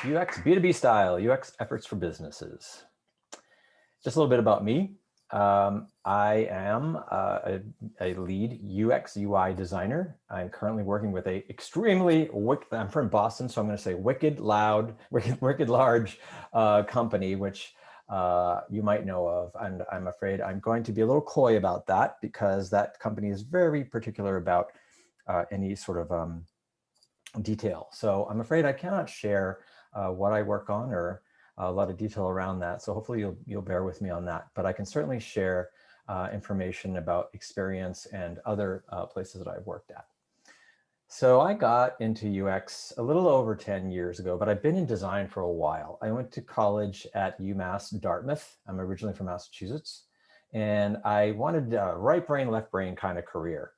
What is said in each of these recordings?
UX B2b style, UX efforts for businesses. Just a little bit about me. I am a lead UX UI designer. I'm currently working with a extremely, I'm from Boston, so I'm going to say wicked large company, which you might know of. And I'm afraid I'm going to be a little coy about that because that company is very particular about any sort of detail. So I'm afraid I cannot share what I work on or a lot of detail around that. So hopefully you'll bear with me on that. But I can certainly share information about experience and other places that I've worked at. So I got into UX a little over 10 years ago, but I've been in design for a while. I went to college at UMass Dartmouth. I'm originally from Massachusetts. And I wanted a right brain, left brain kind of career.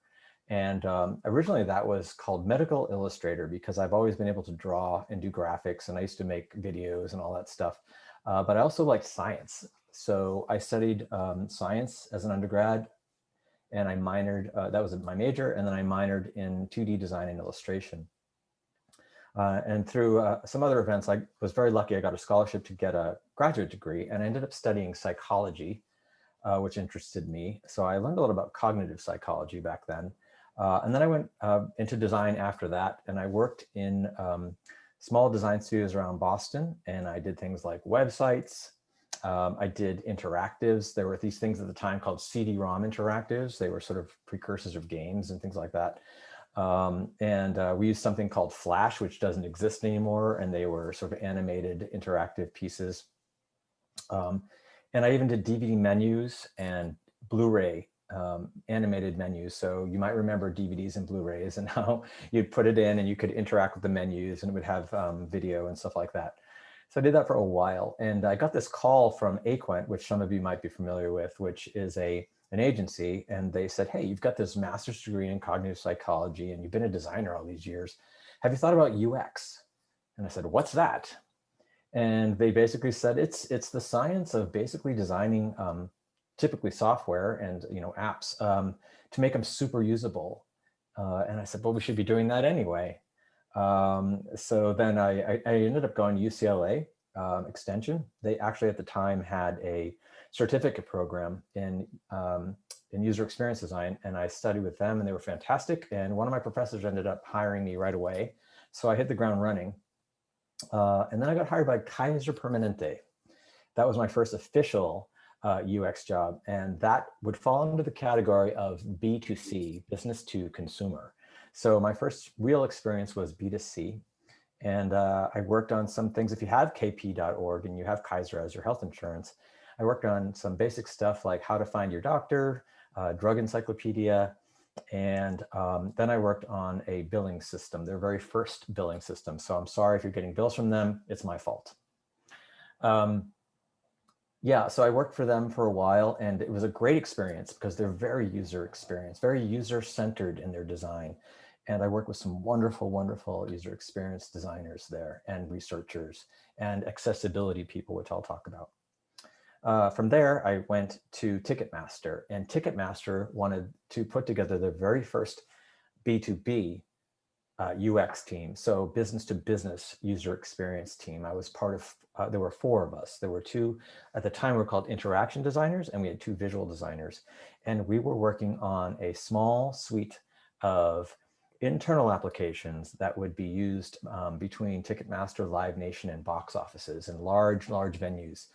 And originally that was called Medical Illustrator because I've always been able to draw and do graphics, and I used to make videos and all that stuff. But I also liked science. So I studied science as an undergrad, and I minored, that was my major, and then I minored in 2D design and illustration. And through some other events, I was very lucky. I got a scholarship to get a graduate degree, and I ended up studying psychology, which interested me. So I learned a lot about cognitive psychology back then. And then I went into design after that, and I worked in small design studios around Boston, and I did things like websites. I did interactives. There were these things at the time called CD-ROM interactives. They were sort of precursors of games and things like that. We used something called Flash, which doesn't exist anymore, and they were sort of animated interactive pieces. And I even did DVD menus and Blu-ray animated menus. So you might remember DVDs and Blu-rays and how you'd put it in and you could interact with the menus and it would have video and stuff like that. So I did that for a while, and I got this call from Aquent, which some of you might be familiar with, which is an agency, and they said, hey, you've got this master's degree in cognitive psychology and you've been a designer all these years. Have you thought about UX? And I said, what's that? And they basically said, it's the science of basically designing typically software and apps to make them super usable. And I said, well, we should be doing that anyway. So then I ended up going to UCLA Extension. They actually at the time had a certificate program in user experience design, and I studied with them, and they were fantastic. And one of my professors ended up hiring me right away. So I hit the ground running. And then I got hired by Kaiser Permanente. That was my first official UX job, and that would fall under the category of B2C, business to consumer. So my first real experience was B2C, and I worked on some things. If you have kp.org and you have Kaiser as your health insurance, I worked on some basic stuff like how to find your doctor, drug encyclopedia, and then I worked on a billing system, their very first billing system. So I'm sorry if you're getting bills from them, it's my fault. Yeah, so I worked for them for a while, and it was a great experience because they're very user-centered in their design. And I worked with some wonderful, wonderful user experience designers there, and researchers and accessibility people, which I'll talk about. From there, I went to Ticketmaster, and Ticketmaster wanted to put together their very first B2b UX team, so business to business user experience team. I was part of, there were 4 of us. There were 2, at the time we were called interaction designers, and we had 2 visual designers. And we were working on a small suite of internal applications that would be used between Ticketmaster, Live Nation, and box offices and large venues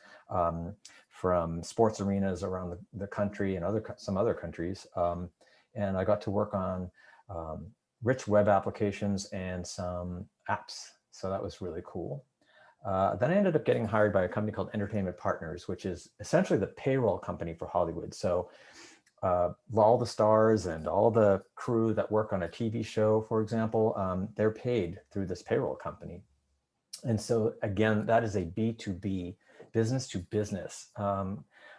from sports arenas around the country and some other countries. And I got to work on rich web applications and some apps. So that was really cool. Then I ended up getting hired by a company called Entertainment Partners, which is essentially the payroll company for Hollywood. So all the stars and all the crew that work on a TV show, for example, they're paid through this payroll company. And so again, that is a B2B, business to business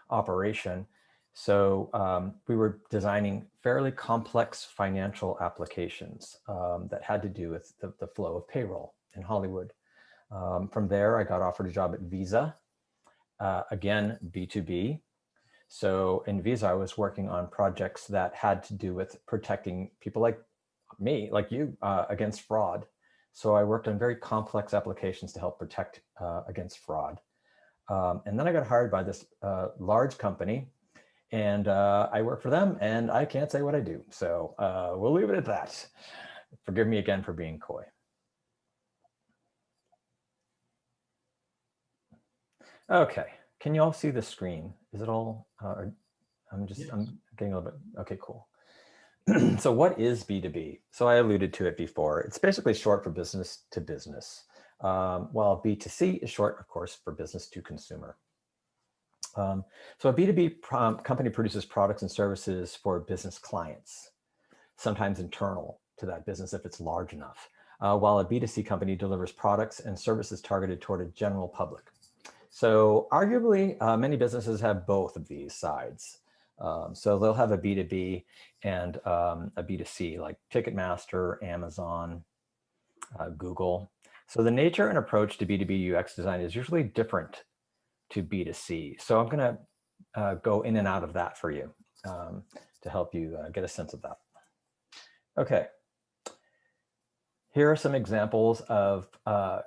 operation. So we were designing fairly complex financial applications that had to do with the flow of payroll in Hollywood. From there, I got offered a job at Visa, again, B2B. So in Visa, I was working on projects that had to do with protecting people like me, like you, against fraud. So I worked on very complex applications to help protect against fraud. And then I got hired by this large company, and I work for them, and I can't say what I do. So we'll leave it at that. Forgive me again for being coy. Okay, can you all see the screen? Is it all, I'm getting a little bit, okay, cool. So what is B2B? So I alluded to it before. It's basically short for business to business, while B2C is short, of course, for business to consumer. So a B2B company produces products and services for business clients, sometimes internal to that business if it's large enough, while a B2C company delivers products and services targeted toward a general public. So arguably, many businesses have both of these sides. So they'll have a B2B and a B2C, like Ticketmaster, Amazon, Google. So the nature and approach to B2B UX design is usually different to B2C. So I'm going to go in and out of that for you to help you get a sense of that. Okay. Here are some examples of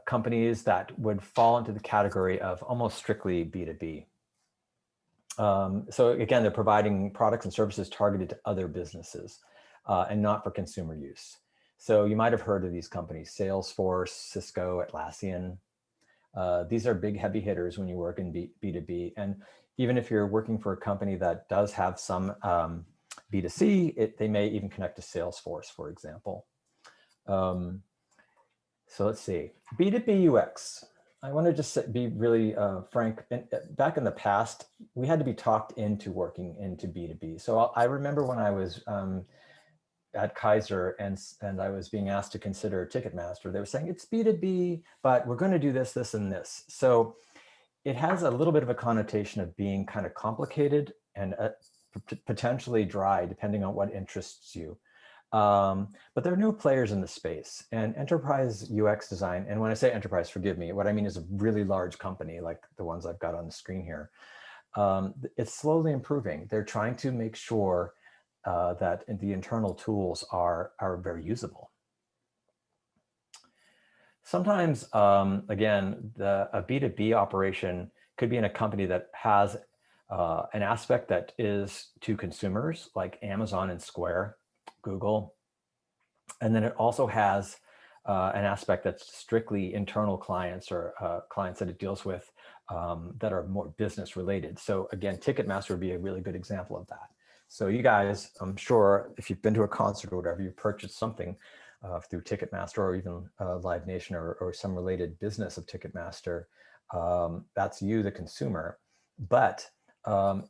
companies that would fall into the category of almost strictly B2B. So again, they're providing products and services targeted to other businesses and not for consumer use. So you might have heard of these companies: Salesforce, Cisco, Atlassian. These are big heavy hitters when you work in B2B. And even if you're working for a company that does have some B2C, they may even connect to Salesforce, for example. So let's see, B2b UX. I want to just be really frank. Back in the past, we had to be talked into working into B2B. So I remember when I was at Kaiser and I was being asked to consider Ticketmaster, they were saying it's B2B, but we're going to do this, this, and this. So it has a little bit of a connotation of being kind of complicated and potentially dry, depending on what interests you. But there are new players in the space, and enterprise UX design, and when I say enterprise, forgive me, what I mean is a really large company like the ones I've got on the screen here. It's slowly improving. They're trying to make sure that the internal tools are very usable. Sometimes, again, a B2B operation could be in a company that has an aspect that is to consumers, like Amazon and Square, Google. And then it also has an aspect that's strictly internal clients or clients that it deals with that are more business related. So again, Ticketmaster would be a really good example of that. So you guys, I'm sure if you've been to a concert or whatever, you've purchased something through Ticketmaster or even Live Nation or some related business of Ticketmaster. That's you, the consumer. But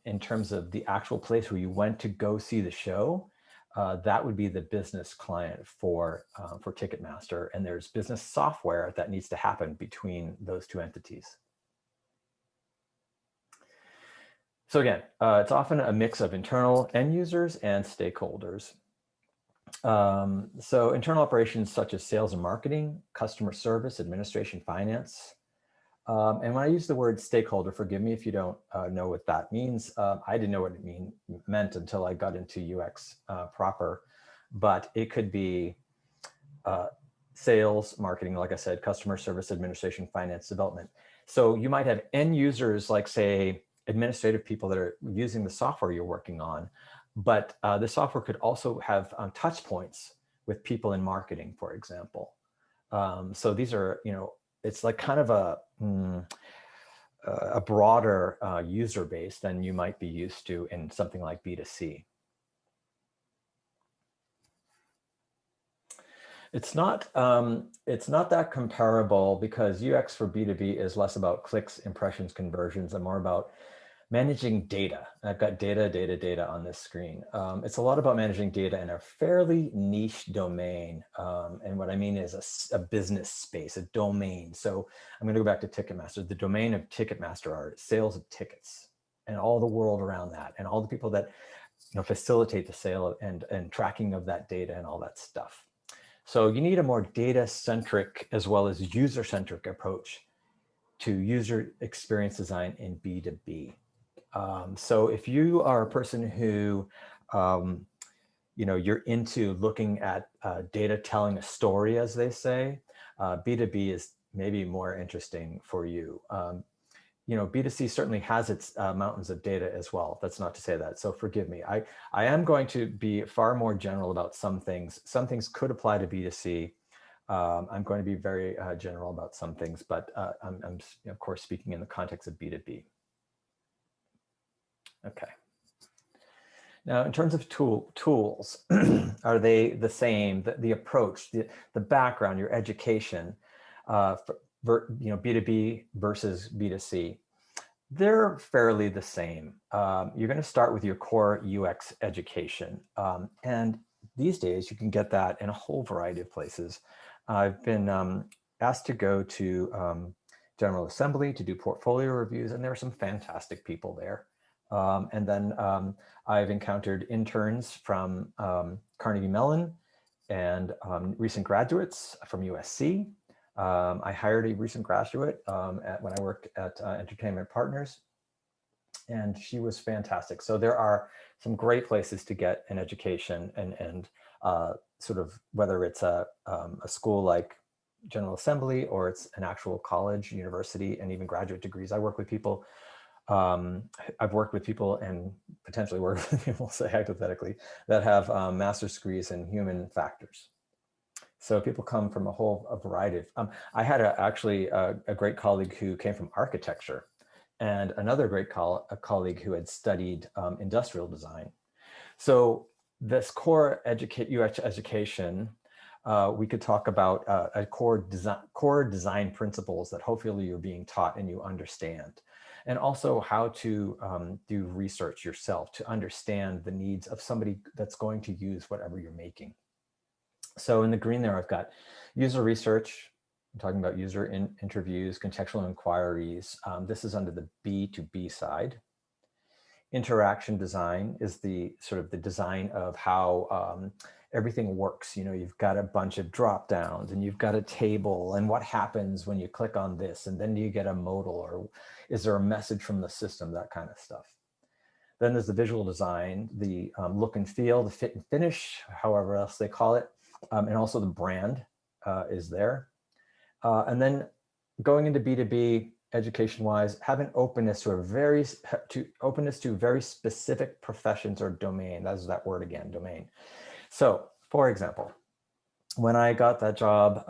in terms of the actual place where you went to go see the show, that would be the business client for Ticketmaster. And there's business software that needs to happen between those two entities. So again, it's often a mix of internal end users and stakeholders. So internal operations such as sales and marketing, customer service, administration, finance. And when I use the word stakeholder, forgive me if you don't know what that means. I didn't know what it meant until I got into UX proper, but it could be sales, marketing, like I said, customer service, administration, finance, development. So you might have end users, like say, administrative people that are using the software you're working on, but the software could also have touch points with people in marketing, for example. So these are, it's like kind of a broader user base than you might be used to in something like B2C. It's not that comparable because UX for B2B is less about clicks, impressions, conversions, and more about managing data. I've got data on this screen. It's a lot about managing data in a fairly niche domain. And what I mean is a business space, a domain. So I'm gonna go back to Ticketmaster. The domain of Ticketmaster are sales of tickets and all the world around that and all the people that facilitate the sale and tracking of that data and all that stuff. So you need a more data-centric as well as user-centric approach to user experience design in B2B. So if you are a person who you're into looking at data telling a story, as they say, B2B is maybe more interesting for you. B2C certainly has its mountains of data as well. That's not to say that, so forgive me. I am going to be far more general about some things. Some things could apply to B2C. I'm going to be very general about some things, but I'm of course speaking in the context of B2B. Okay. Now, in terms of tools, are they the same? The approach, the background, your education, B2B versus B2C, they're fairly the same. You're going to start with your core UX education, and these days you can get that in a whole variety of places. I've been asked to go to General Assembly to do portfolio reviews, and there are some fantastic people there. And then I've encountered interns from Carnegie Mellon and recent graduates from USC. I hired a recent graduate when I worked at Entertainment Partners, and she was fantastic. So there are some great places to get an education, and sort of whether it's a school like General Assembly or it's an actual college, university, and even graduate degrees. I work with people. I've worked with people and potentially worked with people, say hypothetically, that have master's degrees in human factors. So people come from a variety of, I had actually a great colleague who came from architecture, and another great colleague who had studied industrial design. So this core UX education, we could talk about a core design principles that hopefully you're being taught and you understand. And also how to do research yourself to understand the needs of somebody that's going to use whatever you're making. So in the green there, I've got user research. I'm talking about user interviews, contextual inquiries. This is under the B2B side. Interaction design is the sort of the design of how everything works. You've got a bunch of drop downs and you've got a table, and what happens when you click on this, and then do you get a modal, or is there a message from the system, that kind of stuff. Then there's the visual design, the look and feel, the fit and finish, however else they call it, and also the brand is there. And then going into B2B, education-wise, have an openness to very specific professions or domain. That's that word again, domain. So, for example, when I got that job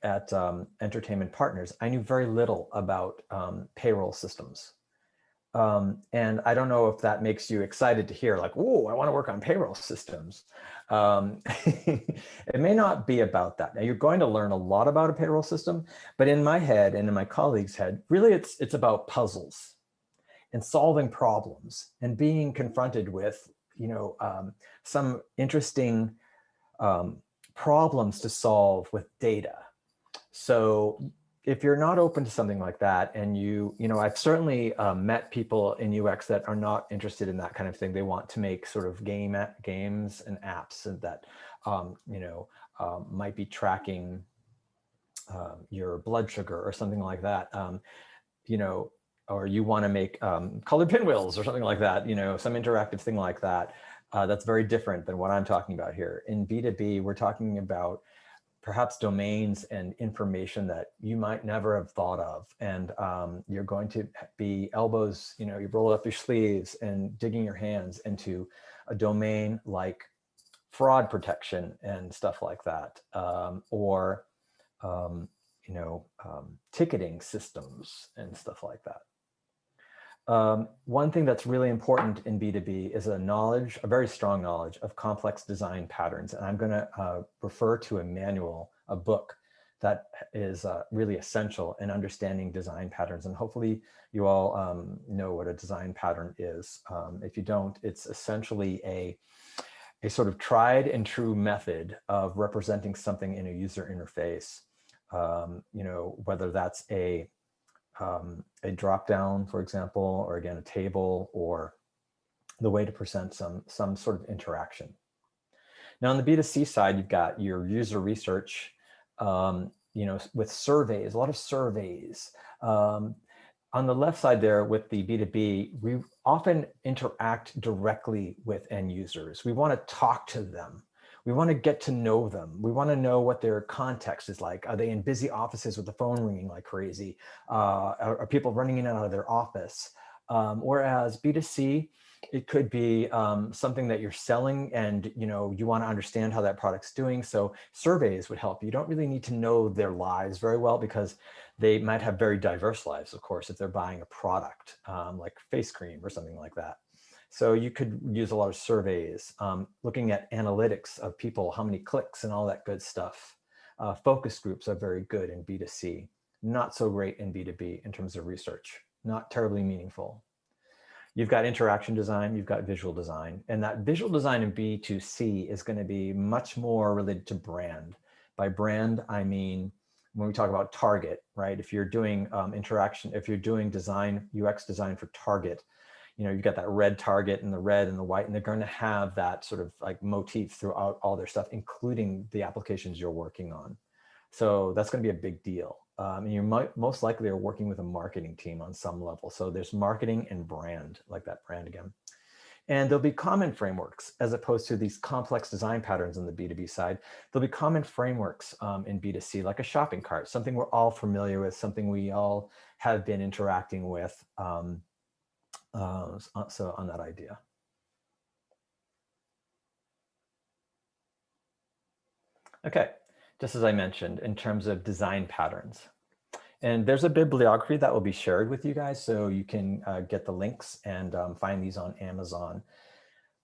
at Entertainment Partners, I knew very little about payroll systems. And I don't know if that makes you excited to hear, like, oh, I want to work on payroll systems. It may not be about that. Now, you're going to learn a lot about a payroll system, but in my head and in my colleagues' head, really it's about puzzles and solving problems and being confronted with, some interesting problems to solve with data. So if you're not open to something like that, and I've certainly met people in UX that are not interested in that kind of thing. They want to make sort of games and apps, and that might be tracking your blood sugar or something like that. Or you want to make colored pinwheels or something like that. Some interactive thing like that. That's very different than what I'm talking about here. In B2B, we're talking about perhaps domains and information that you might never have thought of. And you're going to be elbows, you roll up your sleeves and digging your hands into a domain like fraud protection and stuff like that. Or ticketing systems and stuff like that. One thing that's really important in B2B is a very strong knowledge of complex design patterns. And I'm going to refer to a manual, a book that is really essential in understanding design patterns. And hopefully you all know what a design pattern is. If you don't, it's essentially a sort of tried and true method of representing something in a user interface. Whether that's a drop down, for example, or again, a table, or the way to present some sort of interaction. Now on the B2C side, you've got your user research, with surveys, a lot of surveys, On the left side there with the B2B, we often interact directly with end users. We want to talk to them. We want to get to know them. We want to know what their context is like. Are they in busy offices with the phone ringing like crazy? Are people running in and out of their office? Whereas B2C, it could be something that you're selling and you want to understand how that product's doing. So surveys would help. You don't really need to know their lives very well because they might have very diverse lives, of course, if they're buying a product like face cream or something like that. So you could use a lot of surveys, looking at analytics of people, how many clicks and all that good stuff. Focus groups are very good in B2C, not so great in B2B in terms of research, not terribly meaningful. You've got interaction design, you've got visual design, and that visual design in B2C is going to be much more related to brand. By brand, I mean, when we talk about target, right? If you're doing interaction, if you're doing design, UX design for target, you've got that red target and the red and the white, and they're going to have that sort of like motif throughout all their stuff, including the applications you're working on. So that's going to be a big deal. And you might most likely are working with a marketing team on some level. So there's marketing and brand, like that brand again. And there'll be common frameworks as opposed to these complex design patterns on the B2B side. There'll be common frameworks in B2C, like a shopping cart, something we're all familiar with, something we all have been interacting with. So on that idea. Okay, just as I mentioned, in terms of design patterns. And there's a bibliography that will be shared with you guys, so you can get the links and find these on Amazon.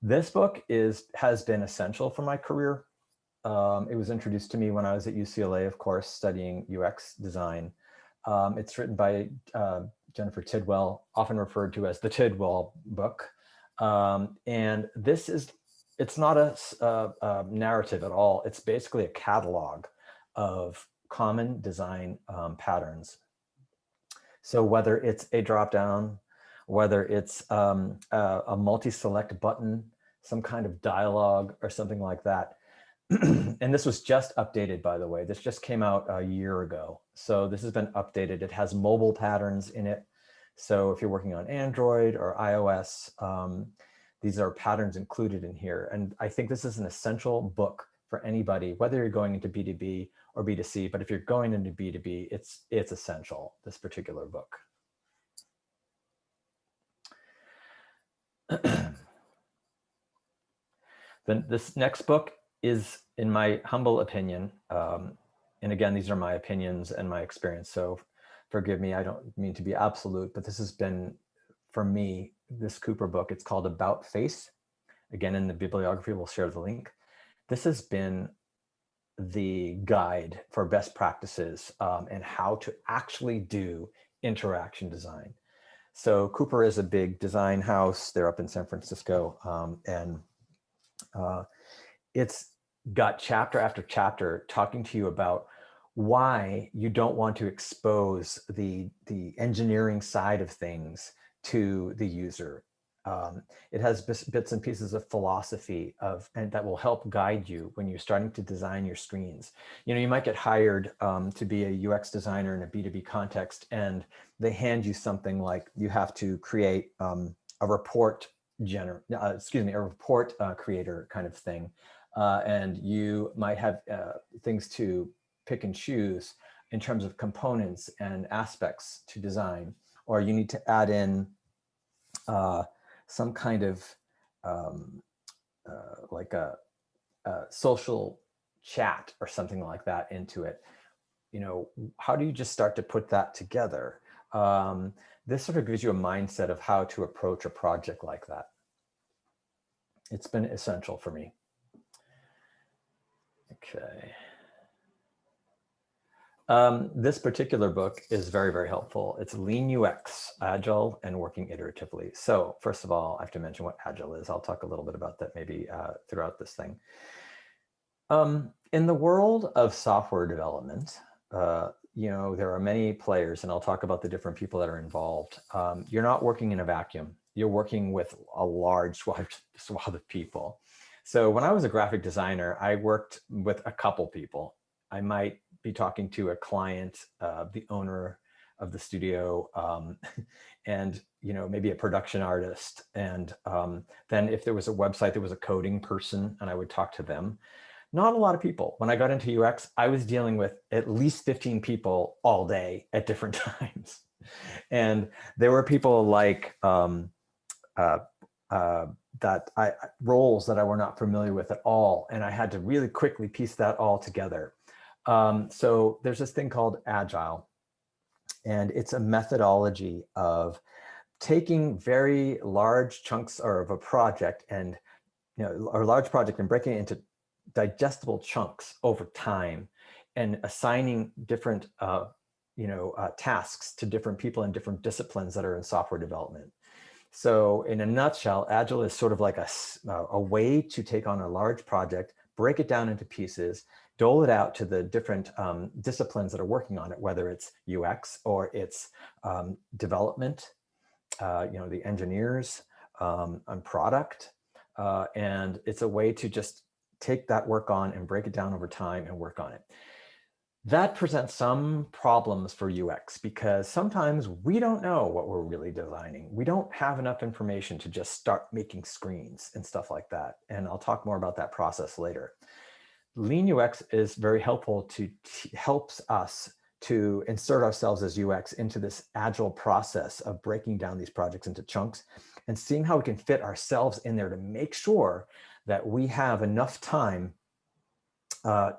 This book has been essential for my career. It was introduced to me when I was at UCLA, of course, studying UX design. It's written by Jennifer Tidwell, often referred to as the Tidwell book. And it's not a narrative at all. It's basically a catalog of common design patterns. So whether it's a dropdown, whether it's a multi-select button, some kind of dialogue or something like that. And this was just updated, by the way. This just came out a year ago. So this has been updated. It has mobile patterns in it. So if you're working on Android or iOS, these are patterns included in here. And I think this is an essential book for anybody, whether you're going into B2B or B2C, but if you're going into B2B, it's essential, this particular book. Then this next book is, in my humble opinion, and again, these are my opinions and my experience, so forgive me, I don't mean to be absolute, but this has been, for me, this Cooper book. It's called About Face. Again, in the bibliography, we'll share the link. This has been the guide for best practices and how to actually do interaction design. So Cooper is a big design house. They're up in San Francisco, and it's got chapter after chapter talking to you about why you don't want to expose the engineering side of things to the user. It has bits and pieces of philosophy and that will help guide you when you're starting to design your screens. You might get hired to be a UX designer in a B2B context, and they hand you something like you have to create a report a report creator kind of thing. And you might have things to pick and choose in terms of components and aspects to design, or you need to add in some kind of like a social chat or something like that into it. How do you just start to put that together? This sort of gives you a mindset of how to approach a project like that. It's been essential for me. Okay. This particular book is very, very helpful. It's Lean UX, Agile, and Working Iteratively. So first of all, I have to mention what Agile is. I'll talk a little bit about that maybe throughout this thing. In the world of software development, there are many players, and I'll talk about the different people that are involved. You're not working in a vacuum. You're working with a large swath of people. So when I was a graphic designer, I worked with a couple people. I might be talking to a client, the owner of the studio, and maybe a production artist. And then if there was a website, there was a coding person, and I would talk to them. Not a lot of people. When I got into UX, I was dealing with at least 15 people all day at different times. And there were people like roles that I were not familiar with at all. And I had to really quickly piece that all together. So there's this thing called Agile, and it's a methodology of taking very large chunks of a project and, or large project, and breaking it into digestible chunks over time and assigning different, tasks to different people in different disciplines that are in software development. So in a nutshell, Agile is sort of like a way to take on a large project, break it down into pieces, dole it out to the different disciplines that are working on it, whether it's UX or it's development, the engineers, and product. And it's a way to just take that work on and break it down over time and work on it. That presents some problems for UX because sometimes we don't know what we're really designing. We don't have enough information to just start making screens and stuff like that. And I'll talk more about that process later. Lean UX is very helpful helps us to insert ourselves as UX into this agile process of breaking down these projects into chunks and seeing how we can fit ourselves in there to make sure that we have enough time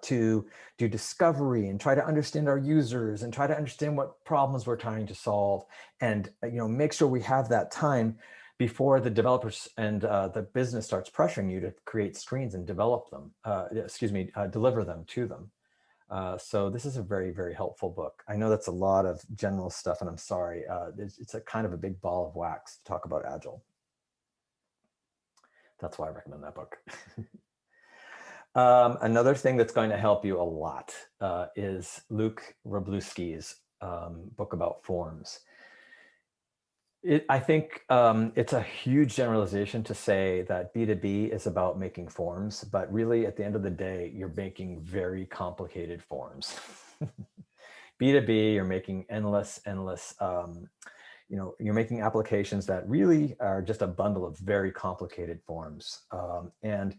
to do discovery and try to understand our users and try to understand what problems we're trying to solve, and make sure we have that time before the developers and the business starts pressuring you to create screens and develop them, deliver them to them. So this is a very, very helpful book. I know that's a lot of general stuff, and I'm sorry. It's a kind of a big ball of wax to talk about Agile. That's why I recommend that book. Another thing that's going to help you a lot is Luke Wroblewski's book about forms. I think it's a huge generalization to say that B2B is about making forms, but really at the end of the day, you're making very complicated forms. B2B, you're making endless, you're making applications that really are just a bundle of very complicated forms. And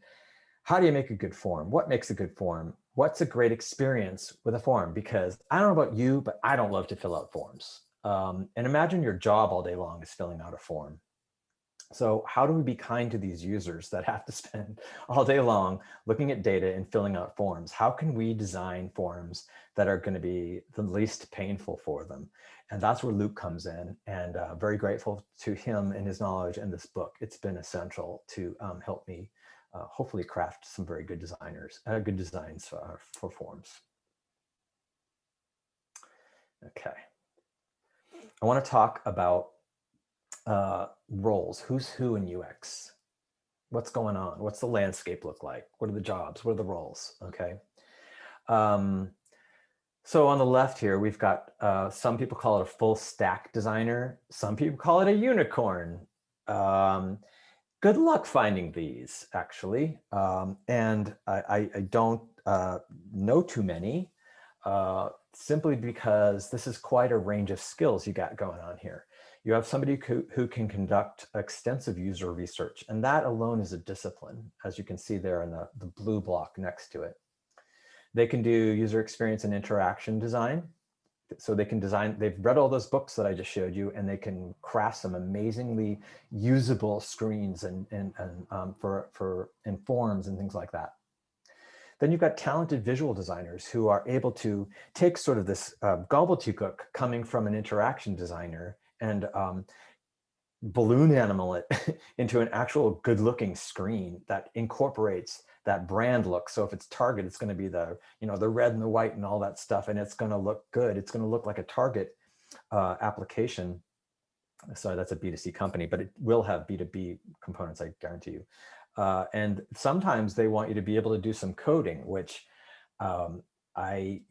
how do you make a good form? What makes a good form? What's a great experience with a form? Because I don't know about you, but I don't love to fill out forms. And imagine your job all day long is filling out a form. So how do we be kind to these users that have to spend all day long looking at data and filling out forms? How can we design forms that are going to be the least painful for them? And that's where Luke comes in, and very grateful to him and his knowledge in this book. It's been essential to help me hopefully craft some very good good designs for forms. Okay. I want to talk about roles. Who's who in UX? What's going on? What's the landscape look like? What are the jobs? What are the roles? Okay. So on the left here, we've got some people call it a full stack designer. Some people call it a unicorn. Good luck finding these, actually. And I don't know too many, simply because this is quite a range of skills you got going on here. You have somebody who can conduct extensive user research, and that alone is a discipline, as you can see there in the blue block next to it. They can do user experience and interaction design. So they can design, they've read all those books that I just showed you, and they can craft some amazingly usable screens and forms and things like that. Then you've got talented visual designers who are able to take sort of this gobbledygook coming from an interaction designer and balloon animal it into an actual good looking screen that incorporates that brand look. So if it's Target, it's going to be the red and the white and all that stuff, and it's going to look good. It's going to look like a Target application. Sorry, that's a B2C company, but it will have B2B components, I guarantee you. And sometimes they want you to be able to do some coding, which when I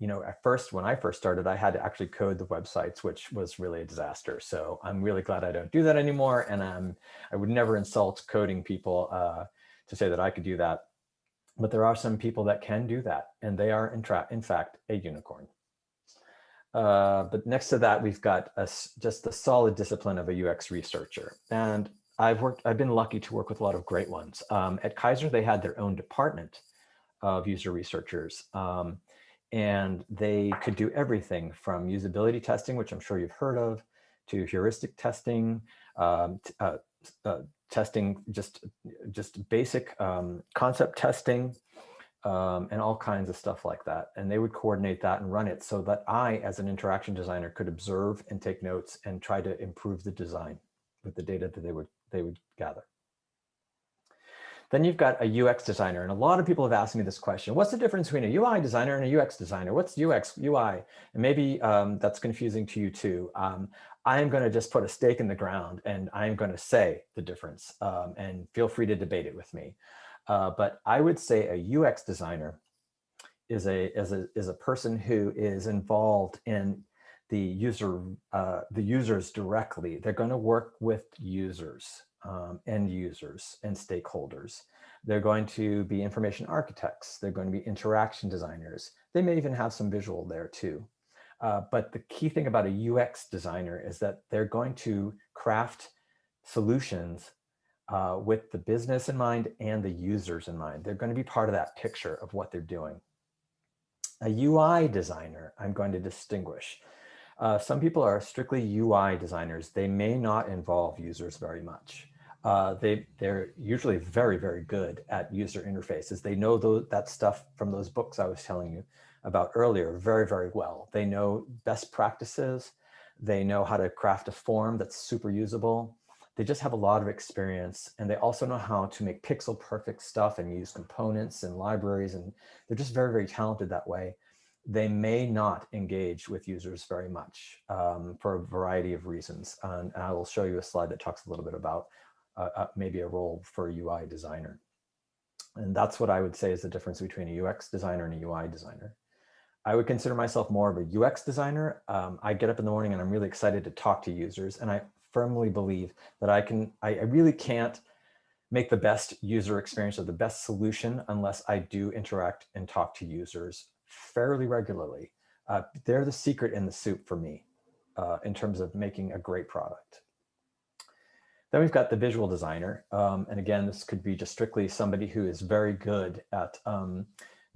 first started, I had to actually code the websites, which was really a disaster. So I'm really glad I don't do that anymore. And I would never insult coding people to say that I could do that. But there are some people that can do that, and they are in fact a unicorn. But next to that, we've got just the solid discipline of a UX researcher. And I've been lucky to work with a lot of great ones. At Kaiser, they had their own department of user researchers. And they could do everything from usability testing, which I'm sure you've heard of, to heuristic testing, testing, just basic concept testing, and all kinds of stuff like that. And they would coordinate that and run it so that I, as an interaction designer, could observe and take notes and try to improve the design with the data that they would gather. Then you've got a UX designer, and a lot of people have asked me this question: what's the difference between a UI designer and a UX designer? What's UX, UI? And maybe that's confusing to you too. I'm going to just put a stake in the ground, and I'm going to say the difference, and feel free to debate it with me. But I would say a UX designer is a person who is involved in the users directly. They're going to work with users, end users and stakeholders. They're going to be information architects. They're going to be interaction designers. They may even have some visual there too. But the key thing about a UX designer is that they're going to craft solutions with the business in mind and the users in mind. They're going to be part of that picture of what they're doing. A UI designer, I'm going to distinguish. Some people are strictly UI designers. They may not involve users very much. They're usually very, very good at user interfaces. They know that stuff from those books I was telling you about earlier very, very well. They know best practices. They know how to craft a form that's super usable. They just have a lot of experience, and they also know how to make pixel perfect stuff and use components and libraries, and they're just very, very talented that way. They may not engage with users very much for a variety of reasons. And I will show you a slide that talks a little bit about maybe a role for a UI designer. And that's what I would say is the difference between a UX designer and a UI designer. I would consider myself more of a UX designer. I get up in the morning and I'm really excited to talk to users. And I firmly believe that I really can't make the best user experience or the best solution unless I do interact and talk to users fairly regularly. They're the secret in the soup for me in terms of making a great product. Then we've got the visual designer. And again, this could be just strictly somebody who is very good at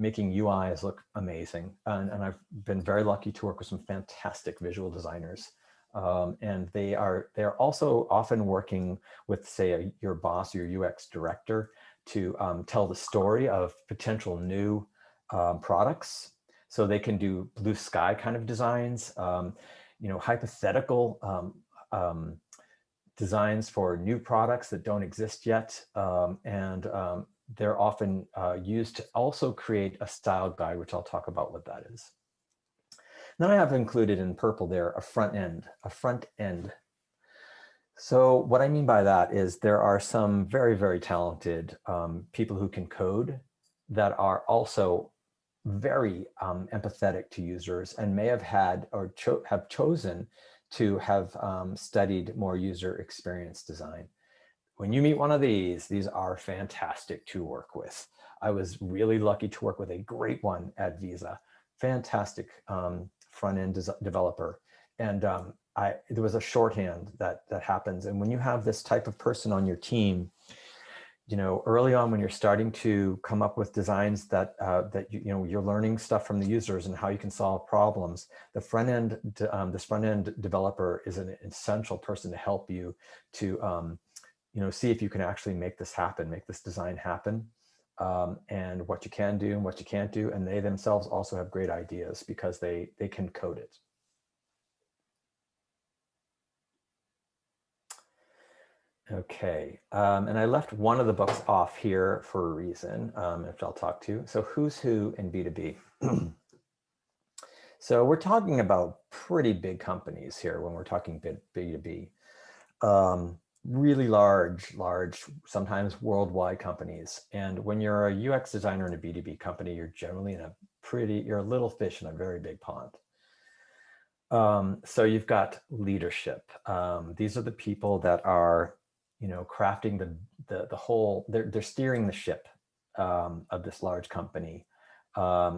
making UIs look amazing. And I've been very lucky to work with some fantastic visual designers. And they're also often working with, say, your boss or your UX director to tell the story of potential new products. So they can do blue sky kind of designs, hypothetical designs for new products that don't exist yet. They're often used to also create a style guide, which I'll talk about what that is. Then I have included in purple there a front end. So what I mean by that is there are some very, very talented people who can code that are also very empathetic to users and may have had or have chosen to have studied more user experience design. When you meet one of these are fantastic to work with. I was really lucky to work with a great one at Visa, fantastic front-end developer. And there was a shorthand that happens. And when you have this type of person on your team, early on when you're starting to come up with designs that you're learning stuff from the users and how you can solve problems, this front-end developer is an essential person to help you to see if you can actually make this happen, make this design happen, and what you can do and what you can't do. And they themselves also have great ideas because they can code it. Okay, and I left one of the books off here for a reason, which I'll talk to. So who's who in B2B? So we're talking about pretty big companies here when we're talking B2B. Really large, sometimes worldwide companies. And when you're a UX designer in a B2B company, you're generally you're a little fish in a very big pond. So you've got leadership. These are the people that are crafting the whole, they're steering the ship of this large company.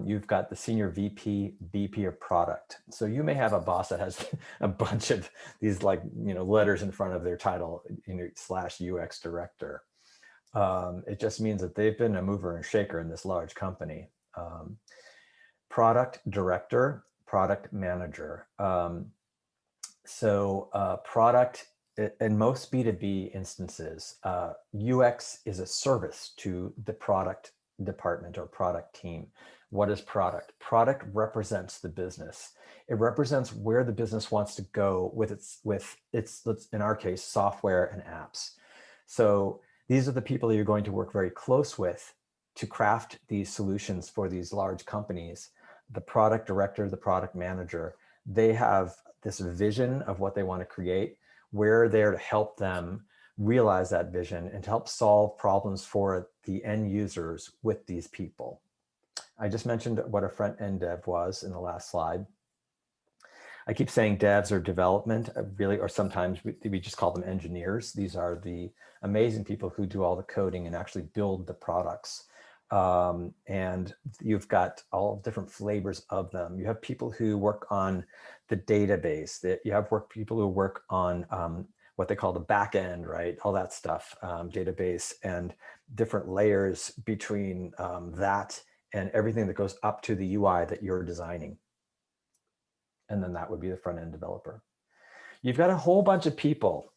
You've got the senior VP of product. So you may have a boss that has a bunch of these letters in front of their title, / UX director. It just means that they've been a mover and shaker in this large company. Product director, product manager. Product, in most B2B instances, UX is a service to the product department or product team. What is product? Product represents the business. It represents where the business wants to go with its, in our case, software and apps. So these are the people that you're going to work very close with to craft these solutions for these large companies. The product director, the product manager, they have this vision of what they want to create. We're there to help them realize that vision and to help solve problems for the end users with these people. I just mentioned what a front-end dev was in the last slide. I keep saying devs or development, really, or sometimes we just call them engineers. These are the amazing people who do all the coding and actually build the products. And you've got all different flavors of them. You have people who work on the database. You have people who work on what they call the back end, right? All that stuff, database and different layers between that and everything that goes up to the UI that you're designing. And then that would be the front end developer. You've got a whole bunch of people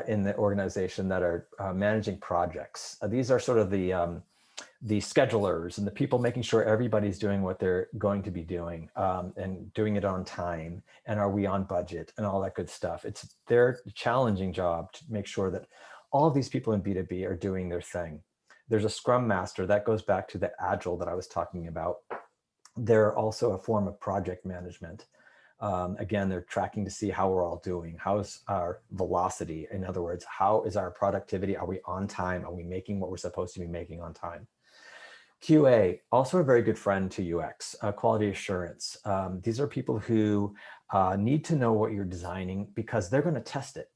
in the organization that are managing projects. These are sort of the schedulers and the people making sure everybody's doing what they're going to be doing and doing it on time. And are we on budget and all that good stuff. It's their challenging job to make sure that all of these people in B2B are doing their thing. There's a Scrum Master that goes back to the Agile that I was talking about. They're also a form of project management. Again, they're tracking to see how we're all doing. How's our velocity? In other words, how is our productivity? Are we on time? Are we making what we're supposed to be making on time? QA, also a very good friend to UX, quality assurance. These are people who need to know what you're designing because they're going to test it.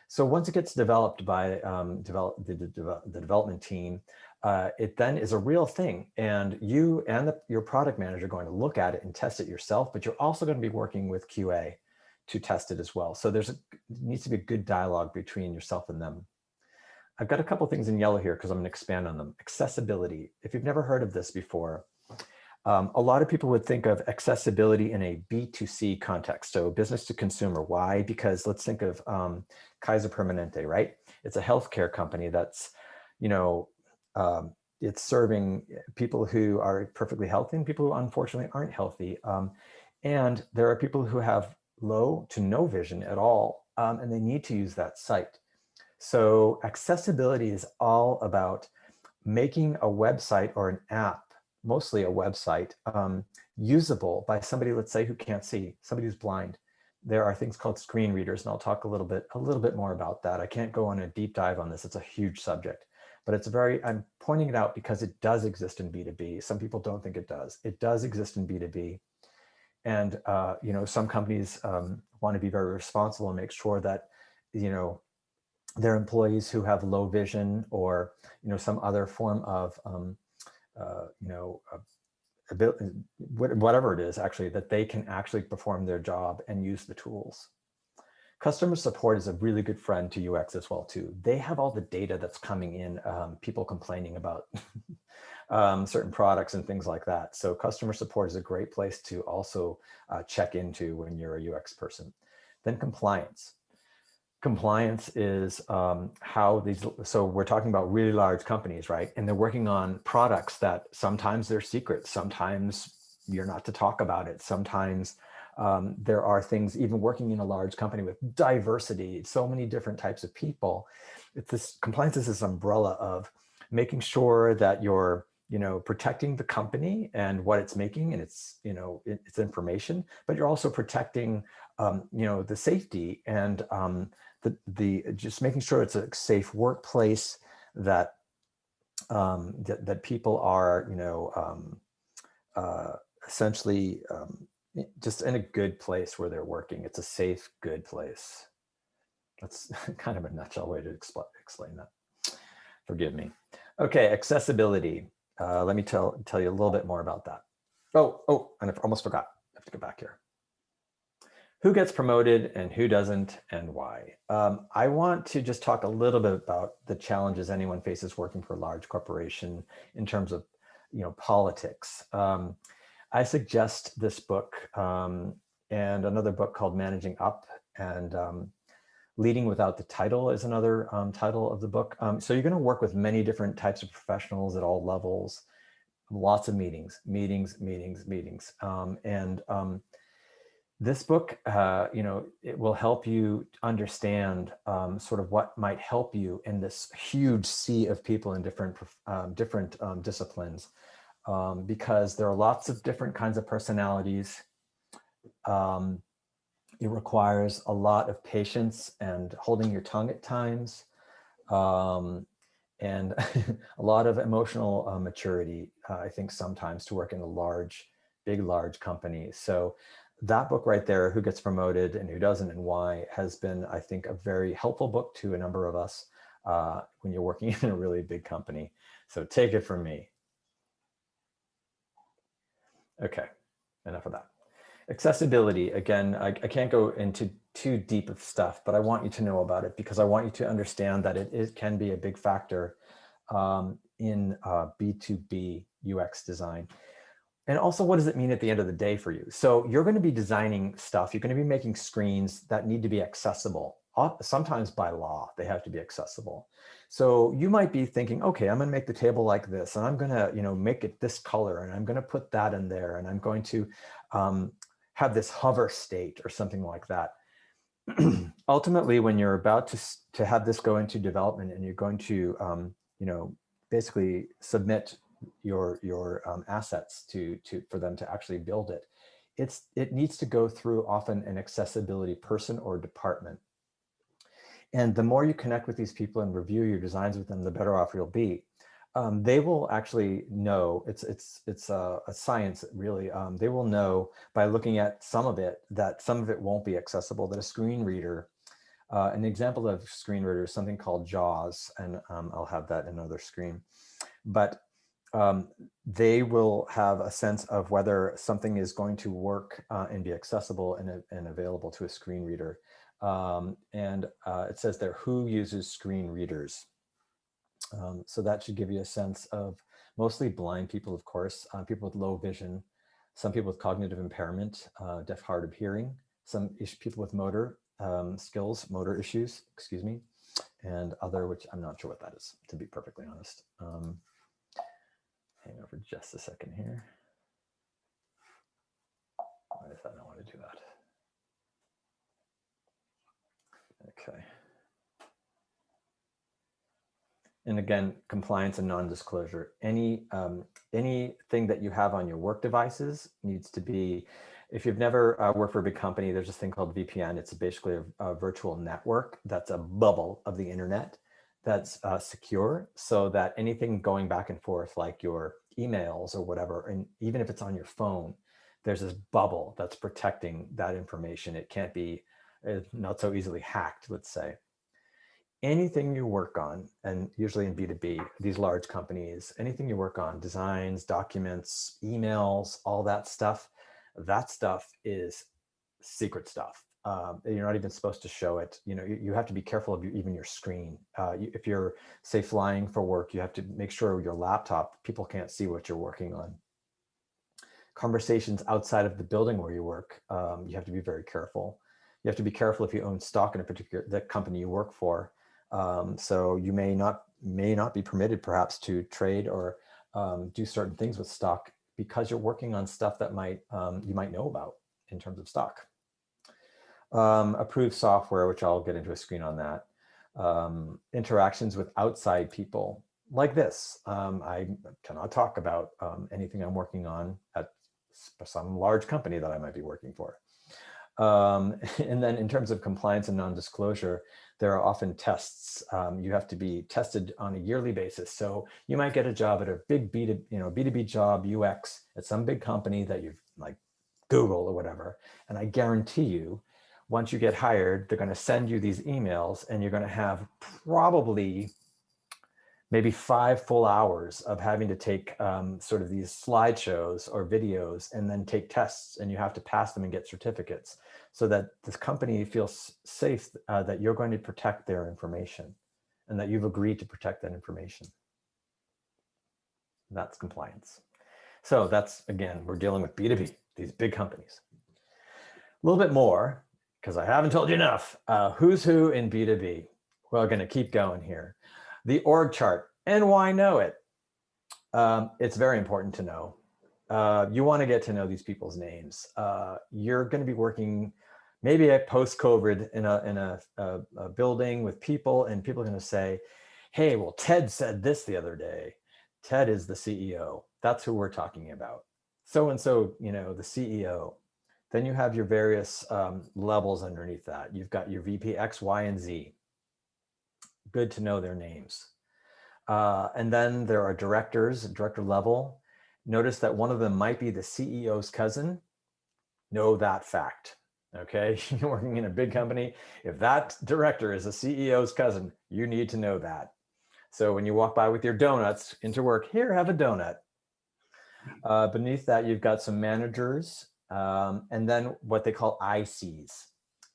So once it gets developed by the development team, it then is a real thing. And you and your product manager are going to look at it and test it yourself, but you're also going to be working with QA to test it as well. So there needs to be a good dialogue between yourself and them. I've got a couple things in yellow here because I'm going to expand on them. Accessibility. If you've never heard of this before, a lot of people would think of accessibility in a B2C context, so business to consumer. Why? Because let's think of Kaiser Permanente, right? It's a healthcare company that's, it's serving people who are perfectly healthy and people who unfortunately aren't healthy. And there are people who have low to no vision at all, and they need to use that site. So accessibility is all about making a website or an app, mostly a website, usable by somebody, let's say, who can't see, somebody who's blind. There are things called screen readers, and I'll talk a little bit more about that. I can't go on a deep dive on this. It's a huge subject, but I'm pointing it out because it does exist in B2B. Some people don't think it does. It does exist in B2B. And, some companies want to be very responsible and make sure that, their employees who have low vision or, some other form of, whatever it is actually, that they can actually perform their job and use the tools. Customer support is a really good friend to UX as well too. They have all the data that's coming in, people complaining about certain products and things like that. So customer support is a great place to also check into when you're a UX person. Then compliance. Compliance is so we're talking about really large companies, right? And they're working on products that sometimes they're secret, sometimes you're not to talk about it. Sometimes there are things, even working in a large company with diversity, so many different types of people. Compliance is this umbrella of making sure that you're, protecting the company and what it's making and its information, but you're also protecting, the safety and just making sure it's a safe workplace, that that people are, essentially just in a good place where they're working. It's a safe, good place. That's kind of a nutshell way to explain that. Forgive me. Okay, accessibility. Let me tell you a little bit more about that. And I almost forgot. I have to go back here. Who gets promoted and who doesn't, and why? I want to just talk a little bit about the challenges anyone faces working for a large corporation in terms of, politics. I suggest this book and another book called Managing Up, and Leading Without the Title is another title of the book. So you're going to work with many different types of professionals at all levels, lots of meetings. This book, it will help you understand sort of what might help you in this huge sea of people in different disciplines, because there are lots of different kinds of personalities. It requires a lot of patience and holding your tongue at times, and a lot of emotional maturity, I think, sometimes to work in a large company. So that book right there, Who Gets Promoted and Who Doesn't and Why, has been, I think, a very helpful book to a number of us when you're working in a really big company. So take it from me. Okay, enough of that. Accessibility, again, I can't go into too deep of stuff, but I want you to know about it because I want you to understand that it can be a big factor in B2b UX design. And also, what does it mean at the end of the day for you? So you're going to be designing stuff. You're going to be making screens that need to be accessible. Sometimes by law, they have to be accessible. So you might be thinking, okay, I'm going to make the table like this, and I'm going to, make it this color, and I'm going to put that in there, and I'm going to have this hover state or something like that. Ultimately, when you're about to have this go into development and you're going to, basically submit your assets for them to actually build it, it needs to go through often an accessibility person or department. And the more you connect with these people and review your designs with them, the better off you'll be. They will actually know, it's a science really, they will know by looking at some of it that some of it won't be accessible, that a screen reader, an example of screen reader is something called JAWS, and I'll have that in another screen. But they will have a sense of whether something is going to work and be accessible and available to a screen reader. It says there, who uses screen readers? So that should give you a sense of mostly blind people, of course, people with low vision, some people with cognitive impairment, deaf, hard of hearing, some people with motor skills, motor issues, excuse me, and other, which I'm not sure what that is, to be perfectly honest. Hang on for just a second here. Why does that not want to do that? Okay. And again, compliance and non-disclosure. Anything that you have on your work devices needs to be, if you've never worked for a big company, there's this thing called VPN. It's basically a virtual network that's a bubble of the internet that's secure, so that anything going back and forth, like your emails or whatever, and even if it's on your phone, there's this bubble that's protecting that information. It can't be not so easily hacked, let's say. Anything you work on, and usually in B2B, these large companies, anything you work on, designs, documents, emails, all that stuff is secret stuff. You're not even supposed to show it. You have to be careful of even your screen. If you're, say, flying for work, you have to make sure your laptop, people can't see what you're working on. Conversations outside of the building where you work, you have to be very careful. You have to be careful if you own stock in the company you work for. So you may not be permitted perhaps to trade or do certain things with stock because you're working on stuff that you might know about in terms of stock. Approved software, which I'll get into a screen on that. Interactions with outside people like this. I cannot talk about anything I'm working on at some large company that I might be working for. And then in terms of compliance and non-disclosure, there are often tests. You have to be tested on a yearly basis. So you might get a job at a big B2B job, UX, at some big company that you've, like Google or whatever. And I guarantee you, once you get hired, they're going to send you these emails, and you're going to have probably maybe 5 full hours of having to take sort of these slideshows or videos and then take tests, and you have to pass them and get certificates so that this company feels safe that you're going to protect their information and that you've agreed to protect that information. That's compliance. So that's, again, we're dealing with B2B, these big companies. A little bit more, because I haven't told you enough. Who's who in B2B? We're going to keep going here. The org chart, and why know it? It's very important to know. You want to get to know these people's names. You're going to be working maybe at post-COVID in a building with people, and people are going to say, hey, well, Ted said this the other day. Ted is the CEO. That's who we're talking about. So-and-so, you know, the CEO. Then you have your various levels underneath that. You've got your VP X, Y, and Z. Good to know their names. And then there are directors, director level. Notice that one of them might be the CEO's cousin. Know that fact, okay? You're working in a big company. If that director is a CEO's cousin, you need to know that. So when you walk by with your donuts into work, here, have a donut. Beneath that, you've got some managers, and then what they call ICs.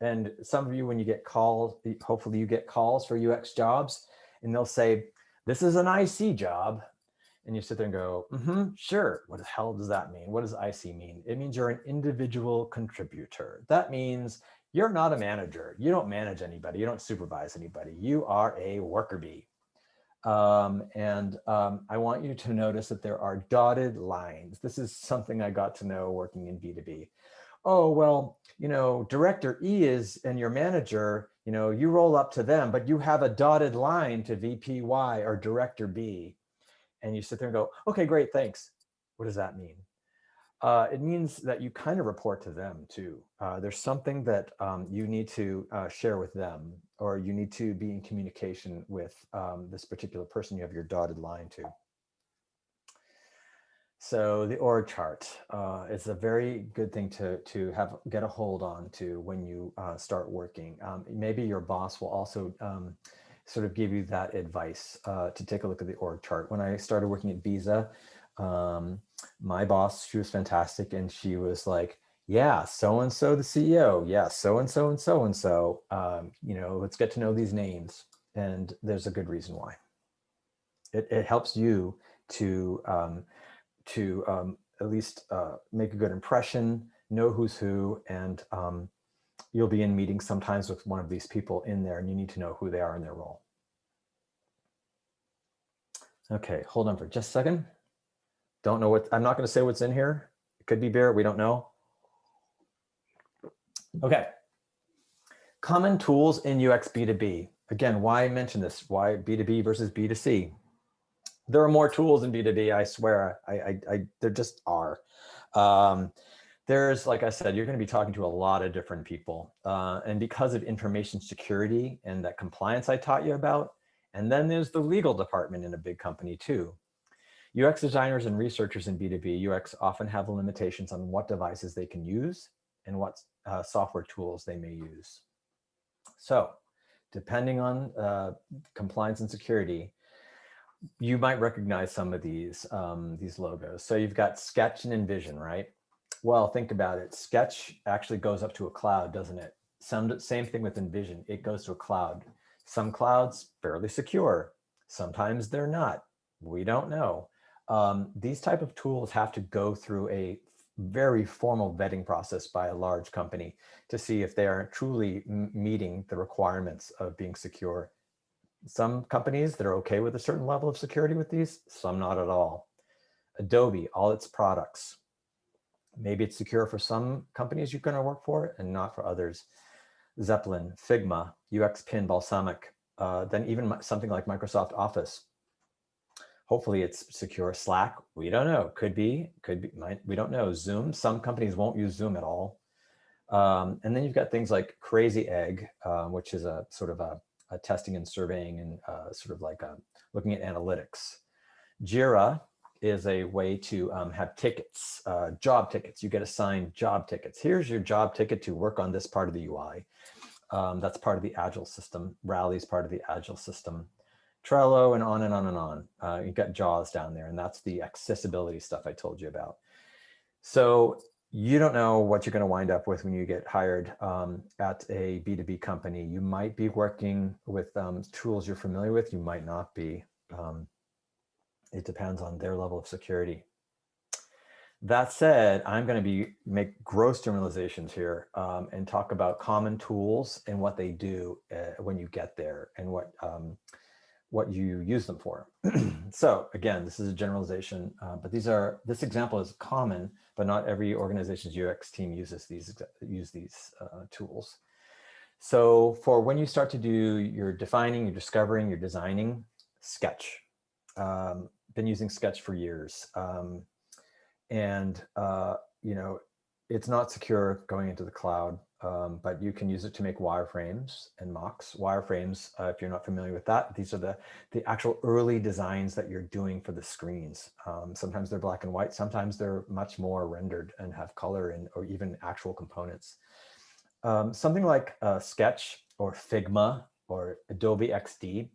And some of you, when you get calls, hopefully you get calls for UX jobs, and they'll say, this is an IC job. And you sit there and go, sure. What the hell does that mean? What does IC mean? It means you're an individual contributor. That means you're not a manager. You don't manage anybody. You don't supervise anybody. You are a worker bee. I want you to notice that there are dotted lines. This is something I got to know working in B2B. Oh, well, you know, director E is, and your manager, you know, you roll up to them, but you have a dotted line to VP Y or director B. And you sit there and go, okay, great, thanks. What does that mean? It means that you kind of report to them too. There's something that you need to share with them, or you need to be in communication with this particular person you have your dotted line to. So the org chart is a very good thing to get a hold on to when you start working. Maybe your boss will also sort of give you that advice to take a look at the org chart. When I started working at Visa, my boss, she was fantastic, and she was like, yeah, so-and-so the CEO, yeah, so-and-so and so-and-so, you know, let's get to know these names. And there's a good reason why. It helps you to at least make a good impression, know who's who, and you'll be in meetings sometimes with one of these people in there, and you need to know who they are in their role. Okay, hold on for just a second. Don't know what, I'm not going to say what's in here. It could be beer, we don't know. Okay. Common tools in UX B2B. Again, why mention this? Why B2B versus B2C? There are more tools in B2B, I swear. There just are. There's, like I said, you're going to be talking to a lot of different people. And because of information security and that compliance I taught you about, and then there's the legal department in a big company too. UX designers and researchers in B2B UX often have limitations on what devices they can use and what software tools they may use. So depending on compliance and security, you might recognize some of these logos. So you've got Sketch and Envision, right? Well, think about it. Sketch actually goes up to a cloud, doesn't it? Same thing with Envision. It goes to a cloud. Some clouds fairly secure. Sometimes they're not. We don't know. These type of tools have to go through a very formal vetting process by a large company to see if they are truly meeting the requirements of being secure. Some companies that are okay with a certain level of security with these, some not at all. Adobe, all its products. Maybe it's secure for some companies you're going to work for and not for others. Zeppelin, Figma, UX Pin, Balsamic, then even something like Microsoft Office. Hopefully it's secure. Slack, we don't know. Could be, we don't know. Zoom, some companies won't use Zoom at all. And then you've got things like Crazy Egg, which is a sort of a testing and surveying and sort of like looking at analytics. Jira is a way to have tickets, job tickets. You get assigned job tickets. Here's your job ticket to work on this part of the UI. That's part of the Agile system. Rally is part of the Agile system. Trello, and on and on and on. You've got JAWS down there, and that's the accessibility stuff I told you about. So you don't know what you're going to wind up with when you get hired at a B2B company. You might be working with tools you're familiar with. You might not be. It depends on their level of security. That said, I'm going to make gross generalizations here and talk about common tools and what they do when you get there and what you use them for. So again, this is a generalization, but this example is common, but not every organization's UX team uses these tools. So for when you start to do your defining, your discovering, your designing, Sketch. Been using Sketch for years. It's not secure going into the cloud, but you can use it to make wireframes and mocks. Wireframes, if you're not familiar with that, these are the actual early designs that you're doing for the screens. Sometimes they're black and white, sometimes they're much more rendered and have color or even actual components. Something like Sketch or Figma or Adobe XD,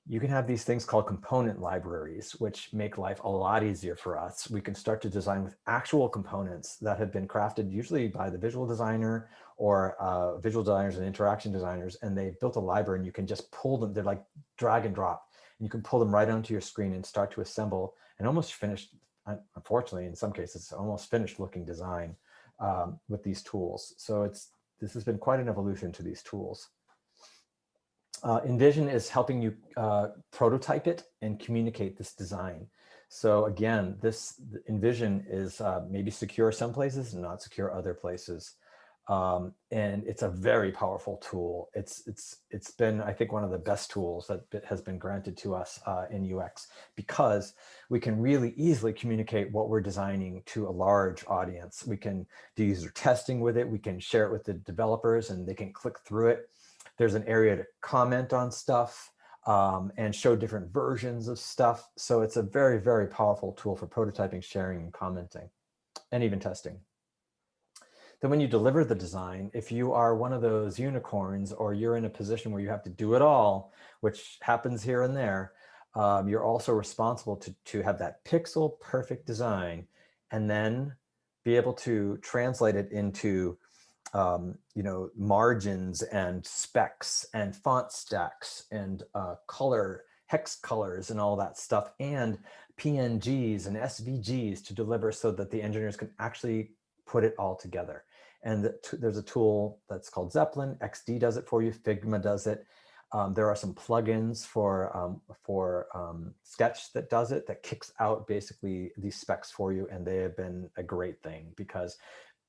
you can have these things called component libraries, which make life a lot easier for us. We can start to design with actual components that have been crafted usually by the visual designer or visual designers and interaction designers, and they've built a library and you can just pull them. They're like drag and drop, and you can pull them right onto your screen and start to assemble an almost finished, unfortunately, in some cases, almost finished looking design with these tools. So this has been quite an evolution to these tools. Envision is helping you prototype it and communicate this design. So again, this Envision is maybe secure some places and not secure other places. And it's a very powerful tool. It's been, I think, one of the best tools that has been granted to us in UX, because we can really easily communicate what we're designing to a large audience. We can do user testing with it. We can share it with the developers and they can click through it. There's an area to comment on stuff and show different versions of stuff. So it's a very, very powerful tool for prototyping, sharing, and commenting, and even testing. Then when you deliver the design, if you are one of those unicorns or you're in a position where you have to do it all, which happens here and there, you're also responsible to have that pixel perfect design and then be able to translate it into margins and specs and font stacks and color, hex colors and all that stuff, and PNGs and SVGs to deliver so that the engineers can actually put it all together. And there's a tool that's called Zeppelin. XD does it for you. Figma does it. There are some plugins for Sketch that does it, that kicks out basically these specs for you. And they have been a great thing, because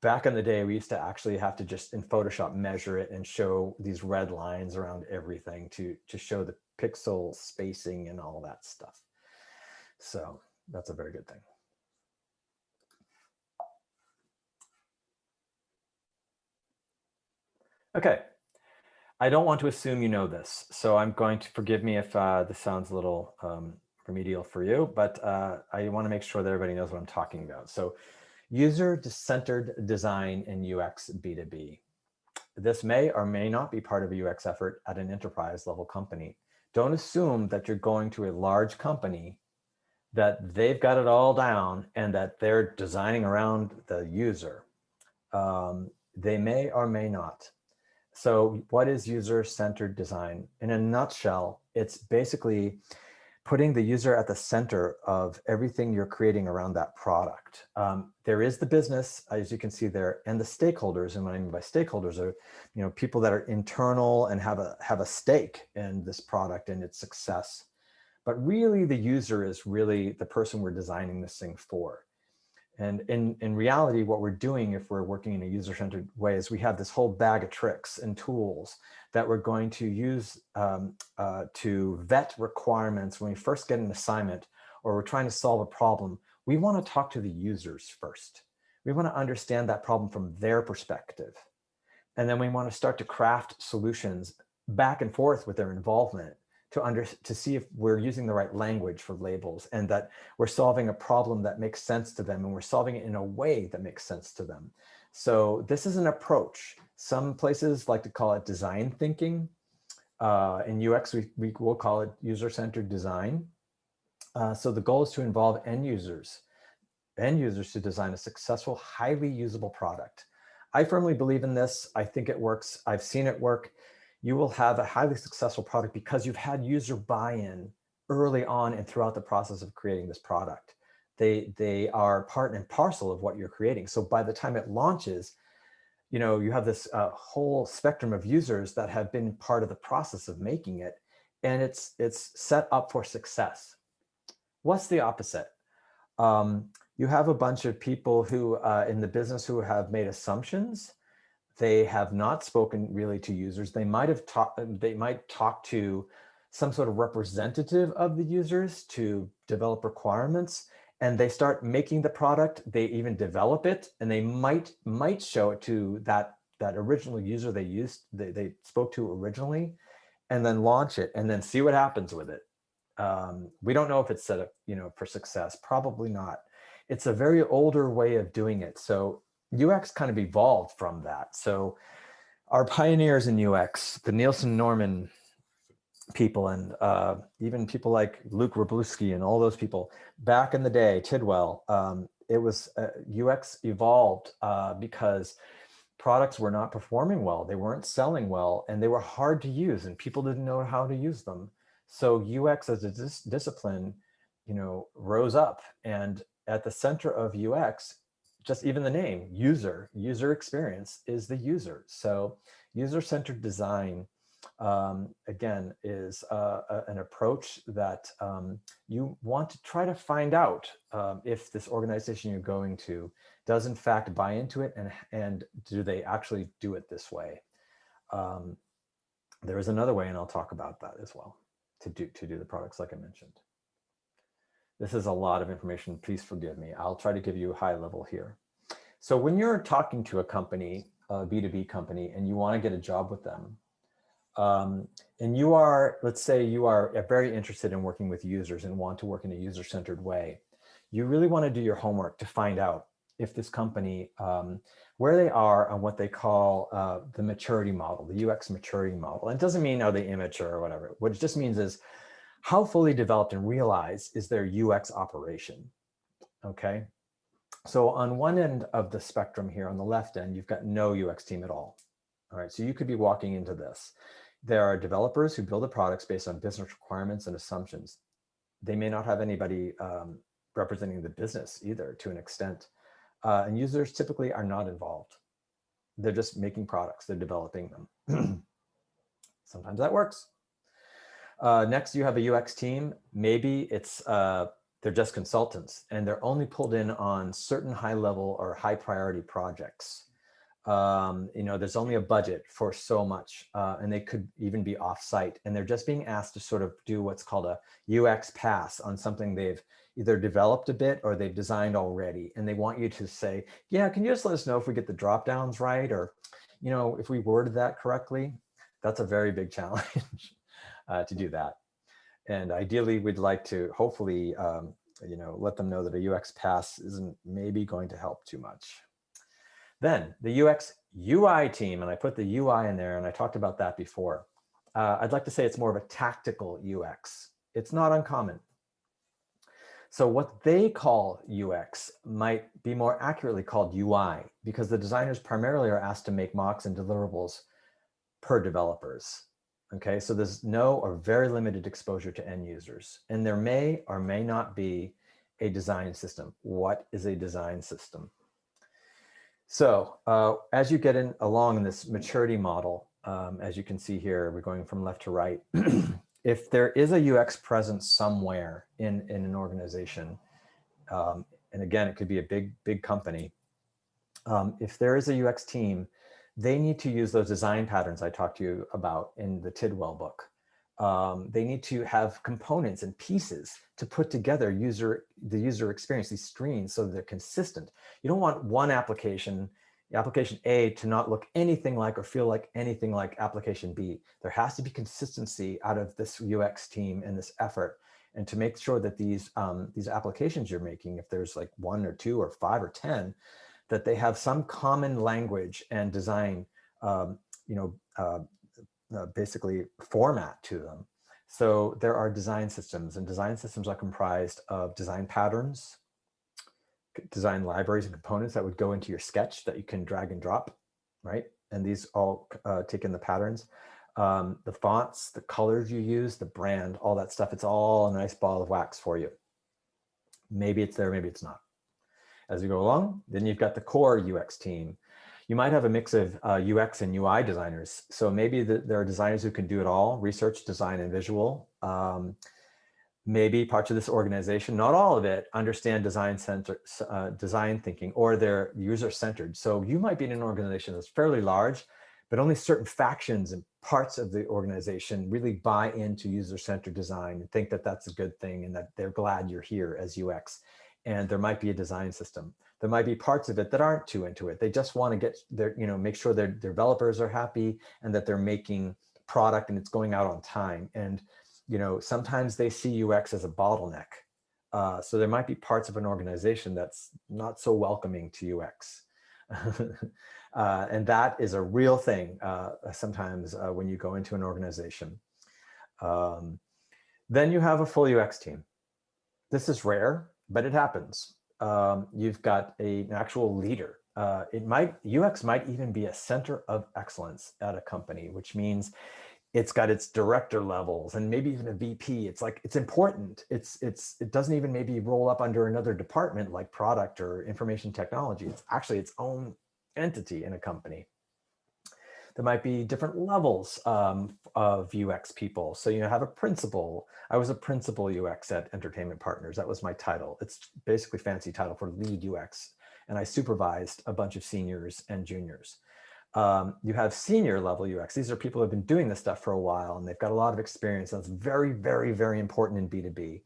back in the day, we used to actually have to just in Photoshop measure it and show these red lines around everything to show the pixel spacing and all that stuff. So that's a very good thing. Okay, I don't want to assume you know this, so I'm going to, forgive me if this sounds a little remedial for you, but I want to make sure that everybody knows what I'm talking about. So user-centered design in UX B2B. This may or may not be part of a UX effort at an enterprise level company. Don't assume that you're going to a large company that they've got it all down and that they're designing around the user. They may or may not. So what is user-centered design? In a nutshell, it's basically putting the user at the center of everything you're creating around that product. There is the business, as you can see there, and the stakeholders. And what I mean by stakeholders are, people that are internal and have a stake in this product and its success. But really, the user is really the person we're designing this thing for. And in reality, what we're doing, if we're working in a user-centered way, is we have this whole bag of tricks and tools that we're going to use to vet requirements when we first get an assignment or we're trying to solve a problem. We want to talk to the users first. We want to understand that problem from their perspective. And then we want to start to craft solutions back and forth with their involvement to see if we're using the right language for labels and that we're solving a problem that makes sense to them and we're solving it in a way that makes sense to them. So this is an approach. Some places like to call it design thinking. In UX, we will call it user-centered design. So the goal is to involve end users to design a successful, highly usable product. I firmly believe in this. I think it works. I've seen it work. You will have a highly successful product because you've had user buy-in early on and throughout the process of creating this product. They are part and parcel of what you're creating. So by the time it launches, you have this whole spectrum of users that have been part of the process of making it, and it's set up for success. What's the opposite? You have a bunch of people who in the business who have made assumptions. They have not spoken really to users. They might talk to some sort of representative of the users to develop requirements, and they start making the product. They even develop it, and they might show it to that original user they spoke to originally, and then launch it, and then see what happens with it. We don't know if it's set up, for success. Probably not. It's a very older way of doing it. So UX kind of evolved from that. So our pioneers in UX, the Nielsen Norman people, and even people like Luke Wroblewski and all those people back in the day, Tidwell, it was UX evolved because products were not performing well. They weren't selling well, and they were hard to use, and people didn't know how to use them. So UX as a discipline, rose up, and at the center of UX, just even the name, user experience is the user. So user-centered design, again, is an approach that you want to try to find out if this organization you're going to does in fact buy into it, and do they actually do it this way. There is another way, and I'll talk about that as well, to do the products like I mentioned. This is a lot of information. Please forgive me. I'll try to give you a high level here. So when you're talking to a company, a B2B company, and you want to get a job with them, and you are, let's say you are very interested in working with users and want to work in a user-centered way, you really want to do your homework to find out if this company, where they are on what they call the maturity model, the UX maturity model. And it doesn't mean are they immature or whatever. What it just means is how fully developed and realized is their UX operation, okay? So on one end of the spectrum here, on the left end, you've got no UX team at all. All right, so you could be walking into this. There are developers who build the products based on business requirements and assumptions. They may not have anybody representing the business either, to an extent. And users typically are not involved. They're just making products, they're developing them. Sometimes that works. Next, you have a UX team. Maybe it's they're just consultants, and they're only pulled in on certain high level or high priority projects. There's only a budget for so much, and they could even be off-site, and they're just being asked to sort of do what's called a UX pass on something they've either developed a bit or they've designed already, and they want you to say, yeah, can you just let us know if we get the drop downs right, or if we worded that correctly? That's a very big challenge to do that. And ideally, we'd like to hopefully let them know that a UX pass isn't maybe going to help too much. Then the UX UI team, and I put the UI in there, and I talked about that before. I'd like to say it's more of a tactical UX. It's not uncommon. So what they call UX might be more accurately called UI, because the designers primarily are asked to make mocks and deliverables per developers. Okay, so there's no or very limited exposure to end users, and there may or may not be a design system. What is a design system? So as you get along in this maturity model, as you can see here, we're going from left to right. If there is a UX presence somewhere in an organization, and again, it could be a big company, if there is a UX team, they need to use those design patterns I talked to you about in the Tidwell book. They need to have components and pieces to put together the user experience, these screens, so they're consistent. You don't want one application A, to not look anything like or feel like anything like application B. There has to be consistency out of this UX team and this effort, and to make sure that these applications you're making, if there's like 1 or 2 or 5 or 10, that they have some common language and design basically format to them. So there are design systems, and design systems are comprised of design patterns, design libraries and components that would go into your sketch that you can drag and drop, right? And these all take in the patterns, the fonts, the colors you use, the brand, all that stuff. It's all a nice ball of wax for you. Maybe it's there, maybe it's not. As you go along, then you've got the core UX team. You might have a mix of UX and UI designers. So maybe there are designers who can do it all, research, design, and visual. Maybe parts of this organization, not all of it, understand design thinking, or they're user-centered. So you might be in an organization that's fairly large, but only certain factions and parts of the organization really buy into user-centered design and think that that's a good thing and that they're glad you're here as UX. And there might be a design system. There might be parts of it that aren't too into it. They just want to get their, make sure their developers are happy and that they're making product and it's going out on time. And sometimes they see UX as a bottleneck. So there might be parts of an organization that's not so welcoming to UX. And that is a real thing sometimes when you go into an organization. Then you have a full UX team. This is rare, but it happens. You've got an actual leader. UX might even be a center of excellence at a company, which means it's got its director levels and maybe even a VP. It's like, it's important. It doesn't even maybe roll up under another department like product or information technology. It's actually its own entity in a company. There might be different levels of UX people. So you have a principal. I was a principal UX at Entertainment Partners. That was my title. It's basically a fancy title for lead UX. And I supervised a bunch of seniors and juniors. You have senior level UX. These are people who have been doing this stuff for a while and they've got a lot of experience. That's very, very, very important in B2B.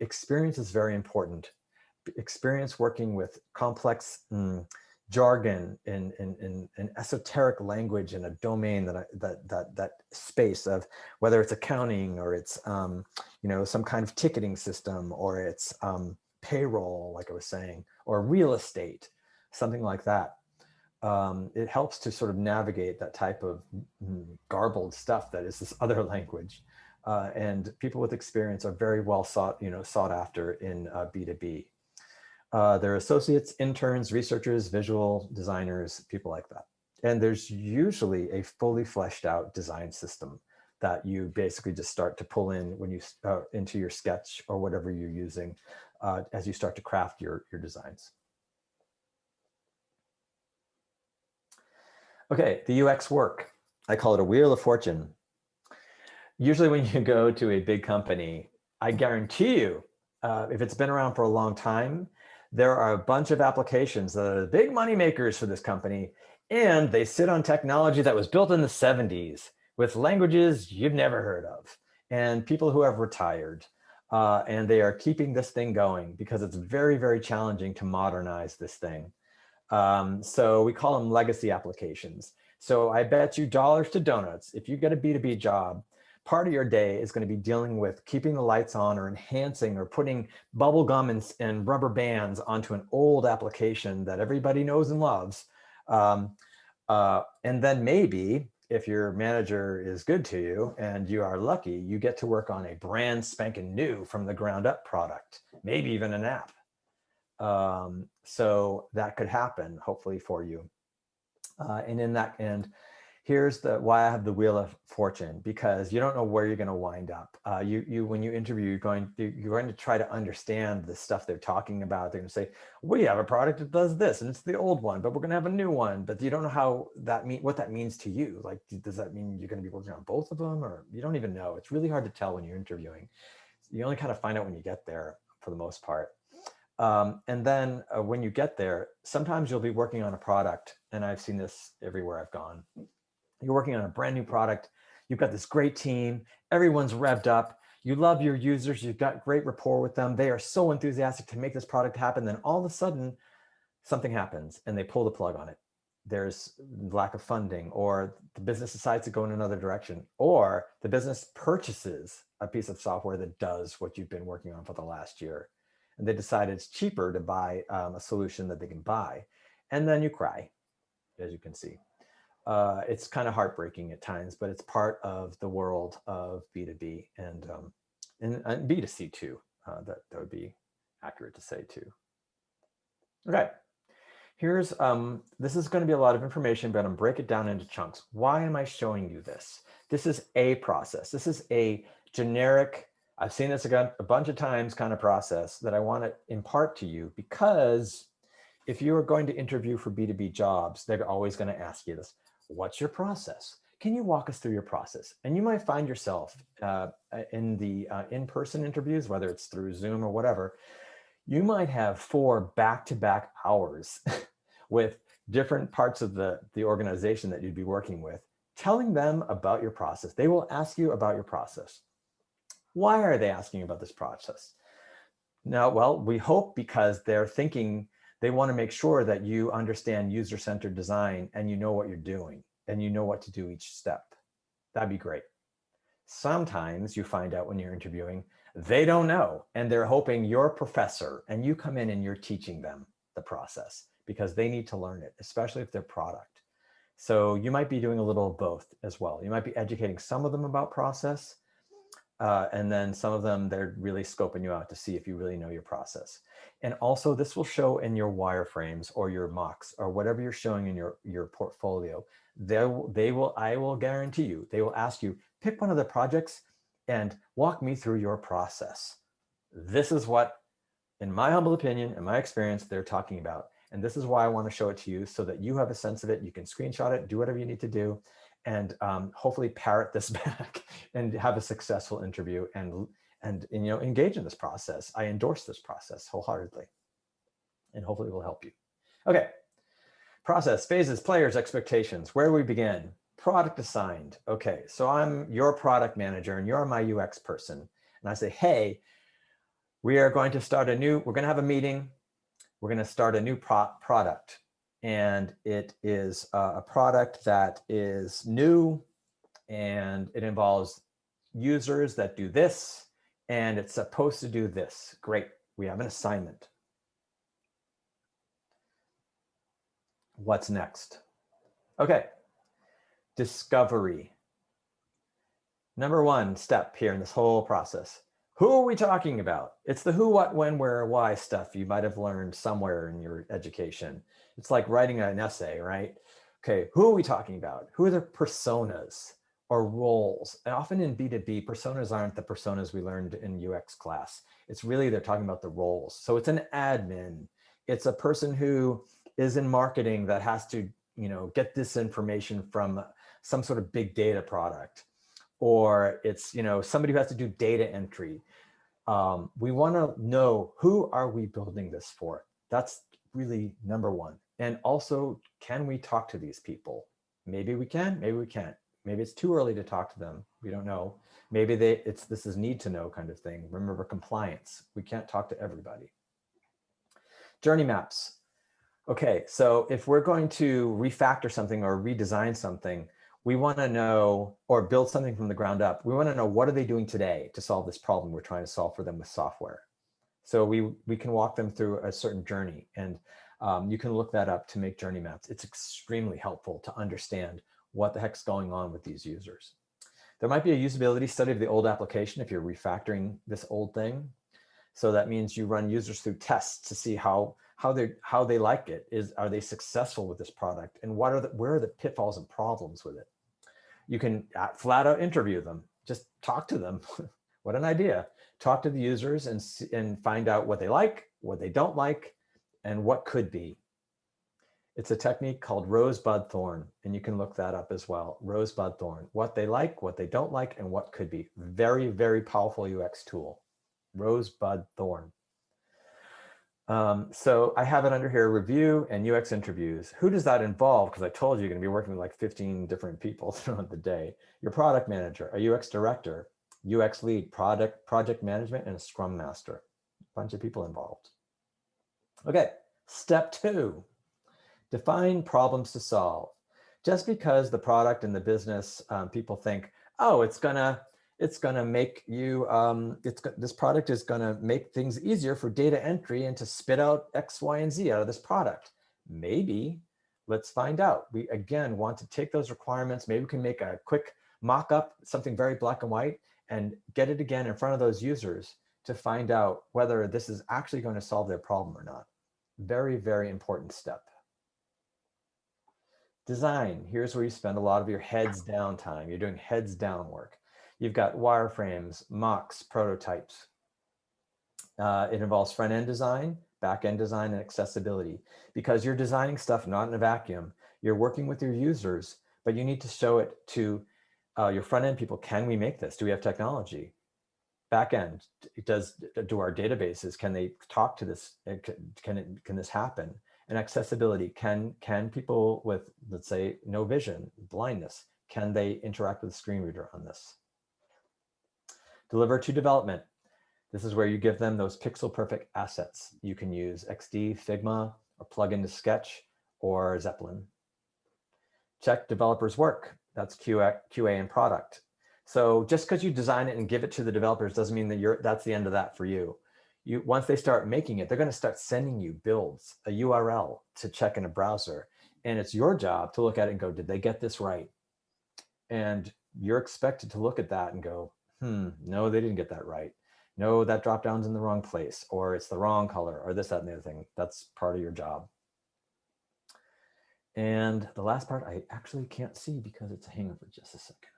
Experience is very important. Experience working with complex jargon and esoteric language in a domain that space of whether it's accounting or it's some kind of ticketing system or it's payroll, like I was saying, or real estate, something like that. It helps to sort of navigate that type of garbled stuff that is this other language. And people with experience are very well sought after in B2B. They're associates, interns, researchers, visual designers, people like that. And there's usually a fully fleshed out design system that you basically just start to pull in when you into your sketch or whatever you're using as you start to craft your designs. Okay, the UX work. I call it a wheel of fortune. Usually when you go to a big company, I guarantee you, if it's been around for a long time, there are a bunch of applications that are the big money makers for this company, and they sit on technology that was built in the 70s with languages you've never heard of, and people who have retired. And they are keeping this thing going because it's very, very challenging to modernize this thing. So we call them legacy applications. So I bet you dollars to donuts, if you get a B2B job, part of your day is going to be dealing with keeping the lights on or enhancing or putting bubble gum and rubber bands onto an old application that everybody knows and loves. And then maybe if your manager is good to you and you are lucky, you get to work on a brand spanking new from the ground up product, maybe even an app. So that could happen hopefully for you. And here's why I have the wheel of fortune, because you don't know where you're going to wind up. When you interview, you're going to try to understand the stuff they're talking about. They're going to say, we have a product that does this and it's the old one, but we're going to have a new one. But you don't know what that means to you. Like, does that mean you're going to be working on both of them, or you don't even know? It's really hard to tell when you're interviewing. You only kind of find out when you get there for the most part. And then when you get there, sometimes you'll be working on a product, and I've seen this everywhere I've gone. You're working on a brand new product. You've got this great team. Everyone's revved up. You love your users. You've got great rapport with them. They are so enthusiastic to make this product happen. Then all of a sudden, something happens and they pull the plug on it. There's lack of funding, or the business decides to go in another direction, or the business purchases a piece of software that does what you've been working on for the last year. And they decide it's cheaper to buy a solution that they can buy. And then you cry, as you can see. it's kind of heartbreaking at times, but it's part of the world of B2B and B2C too. That would be accurate to say too. Okay, here's, this is going to be a lot of information, but I'm gonna break it down into chunks. Why am I showing you this? This is a process. This is a generic, I've seen this again a bunch of times kind of process that I want to impart to you, because if you are going to interview for B2B jobs, they're always going to ask you this. What's your process? Can you walk us through your process? And you might find yourself in the in-person interviews, whether it's through Zoom or whatever, you might have 4 back-to-back hours with different parts of the organization that you'd be working with, telling them about your process. They will ask you about your process. Why are they asking about this process? Now, well, we hope because they're thinking they want to make sure that you understand user-centered design and you know what you're doing and you know what to do each step. That'd be great. Sometimes you find out when you're interviewing, they don't know, and they're hoping you're a professor and you come in and you're teaching them the process because they need to learn it, especially if they're product. So you might be doing a little of both as well. You might be educating some of them about process, and then some of them, they're really scoping you out to see if you really know your process. And also this will show in your wireframes or your mocks or whatever you're showing in your portfolio. I will guarantee you, they will ask you, pick one of the projects and walk me through your process. This is what, in my humble opinion, in my experience, they're talking about. And this is why I want to show it to you so that you have a sense of it. You can screenshot it, do whatever you need to do, and hopefully parrot this back and have a successful interview and you know, engage in this process. I endorse this process wholeheartedly, and hopefully it will help you. Okay, process, phases, players, expectations. Where do we begin? Product assigned. Okay, so I'm your product manager and you're my UX person. And I say, hey, we are going to start we're going to have a meeting. We're going to start a new product. And it is a product that is new and it involves users that do this and it's supposed to do this. Great, we have an assignment. What's next? Okay, discovery. Number 1 step here in this whole process. Who are we talking about? It's the who, what, when, where, why stuff you might have learned somewhere in your education. It's like writing an essay, right? Okay, who are we talking about? Who are the personas or roles? And often in B2B, personas aren't the personas we learned in UX class. It's really, they're talking about the roles. So it's an admin. It's a person who is in marketing that has to, you know, get this information from some sort of big data product. Or it's, you know, somebody who has to do data entry. We want to know, who are we building this for? That's really number 1. And also, can we talk to these people? Maybe we can, maybe we can't. Maybe it's too early to talk to them. We don't know. Maybe this is need to know kind of thing. Remember, compliance. We can't talk to everybody. Journey maps. Okay, so if we're going to refactor something or redesign something, we want to know, or build something from the ground up, we want to know, what are they doing today to solve this problem we're trying to solve for them with software. So we can walk them through a certain journey, and you can look that up to make journey maps. It's extremely helpful to understand what the heck's going on with these users. There might be a usability study of the old application if you're refactoring this old thing. So that means you run users through tests to see how they like it. Are they successful with this product, and where are the pitfalls and problems with it? You can flat out interview them. Just talk to them. What an idea. Talk to the users and find out what they like, what they don't like, and what could be. It's a technique called rosebud thorn, and you can look that up as well. Rosebud thorn. What they like, what they don't like, and what could be. Very, very powerful UX tool. Rosebud thorn. So I have it under here, review and UX interviews. Who does that involve? Because I told you you're going to be working with like 15 different people throughout the day. Your product manager, a UX director, UX lead, project management, and a scrum master. A bunch of people involved. Okay, step 2, define problems to solve. Just because the product and the business people think, oh, it's gonna make you, this product is gonna make things easier for data entry and to spit out X, Y, and Z out of this product. Maybe, Let's find out. We, again, want to take those requirements. Maybe we can make a quick mock-up, something very black and white, and get it again in front of those users to find out whether this is actually going to solve their problem or not. Very, very important step. Design, here's where you spend a lot of your heads down time. You're doing heads down work. You've got wireframes, mocks, prototypes. It involves front-end design, back-end design, and accessibility. Because you're designing stuff not in a vacuum, you're working with your users, but you need to show it to your front-end people. Can we make this? Do we have technology? Back-end, do our databases, can they talk to this? Can this happen? And accessibility, can people with, let's say, no vision, blindness, can they interact with the screen reader on this? Deliver to development. This is where you give them those pixel perfect assets. You can use XD, Figma, or plug into Sketch or Zeppelin. Check developers' work. That's QA and product. So just because you design it and give it to the developers doesn't mean that that's the end of that for you. Once they start making it, they're going to start sending you builds, a URL to check in a browser. And it's your job to look at it and go, did they get this right? And you're expected to look at that and go, no, they didn't get that right. No, that drop down's in the wrong place, or it's the wrong color, or this, that, and the other thing. That's part of your job. And the last part, I actually can't see because it's hanging for just a second.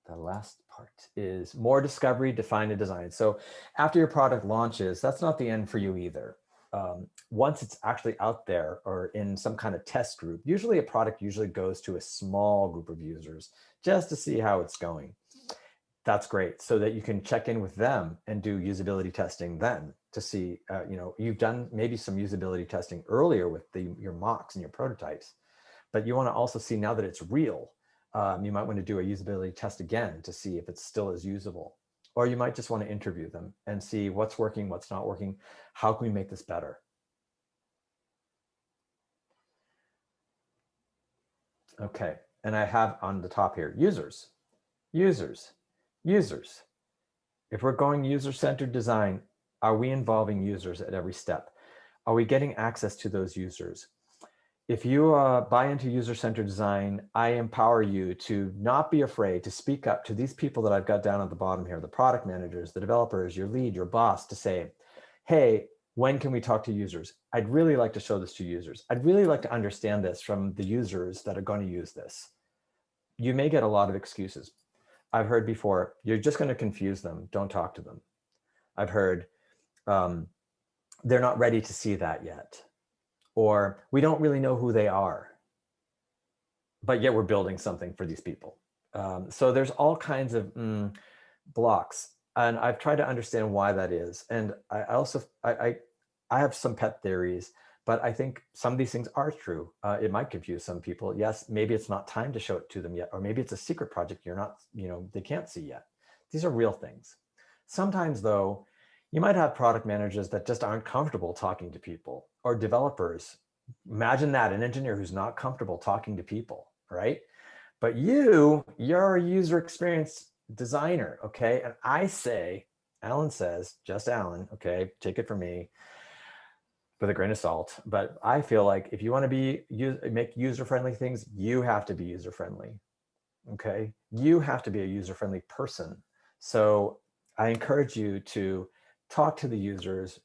The last part is more discovery, define and design. So after your product launches, that's not the end for you either. Once it's actually out there or in some kind of test group, usually a product usually goes to a small group of users just to see how it's going. That's great, so that you can check in with them and do usability testing then to see, you've done maybe some usability testing earlier with your mocks and your prototypes, but you want to also see now that it's real. You might want to do a usability test again to see if it's still as usable. Or you might just want to interview them and see what's working, what's not working. How can we make this better? Okay, and I have on the top here, users. If we're going user-centered design, are we involving users at every step? Are we getting access to those users? If you buy into user-centered design, I empower you to not be afraid to speak up to these people that I've got down at the bottom here, the product managers, the developers, your lead, your boss, to say, hey, when can we talk to users? I'd really like to show this to users. I'd really like to understand this from the users that are going to use this. You may get a lot of excuses. I've heard before, you're just going to confuse them. Don't talk to them. I've heard they're not ready to see that yet. Or we don't really know who they are, but yet we're building something for these people. So there's all kinds of blocks, and I've tried to understand why that is. And I have some pet theories, but I think some of these things are true. It might confuse some people. Yes, maybe it's not time to show it to them yet, or maybe it's a secret project you're not, they can't see yet. These are real things. Sometimes though, you might have product managers that just aren't comfortable talking to people, or developers. Imagine that, an engineer who's not comfortable talking to people, right? But you're a user experience designer, okay? And I say, Alan says, just Alan, okay, take it from me with a grain of salt, but I feel like if you want to make user-friendly things, you have to be user-friendly, okay? You have to be a user-friendly person. So I encourage you to talk to the users,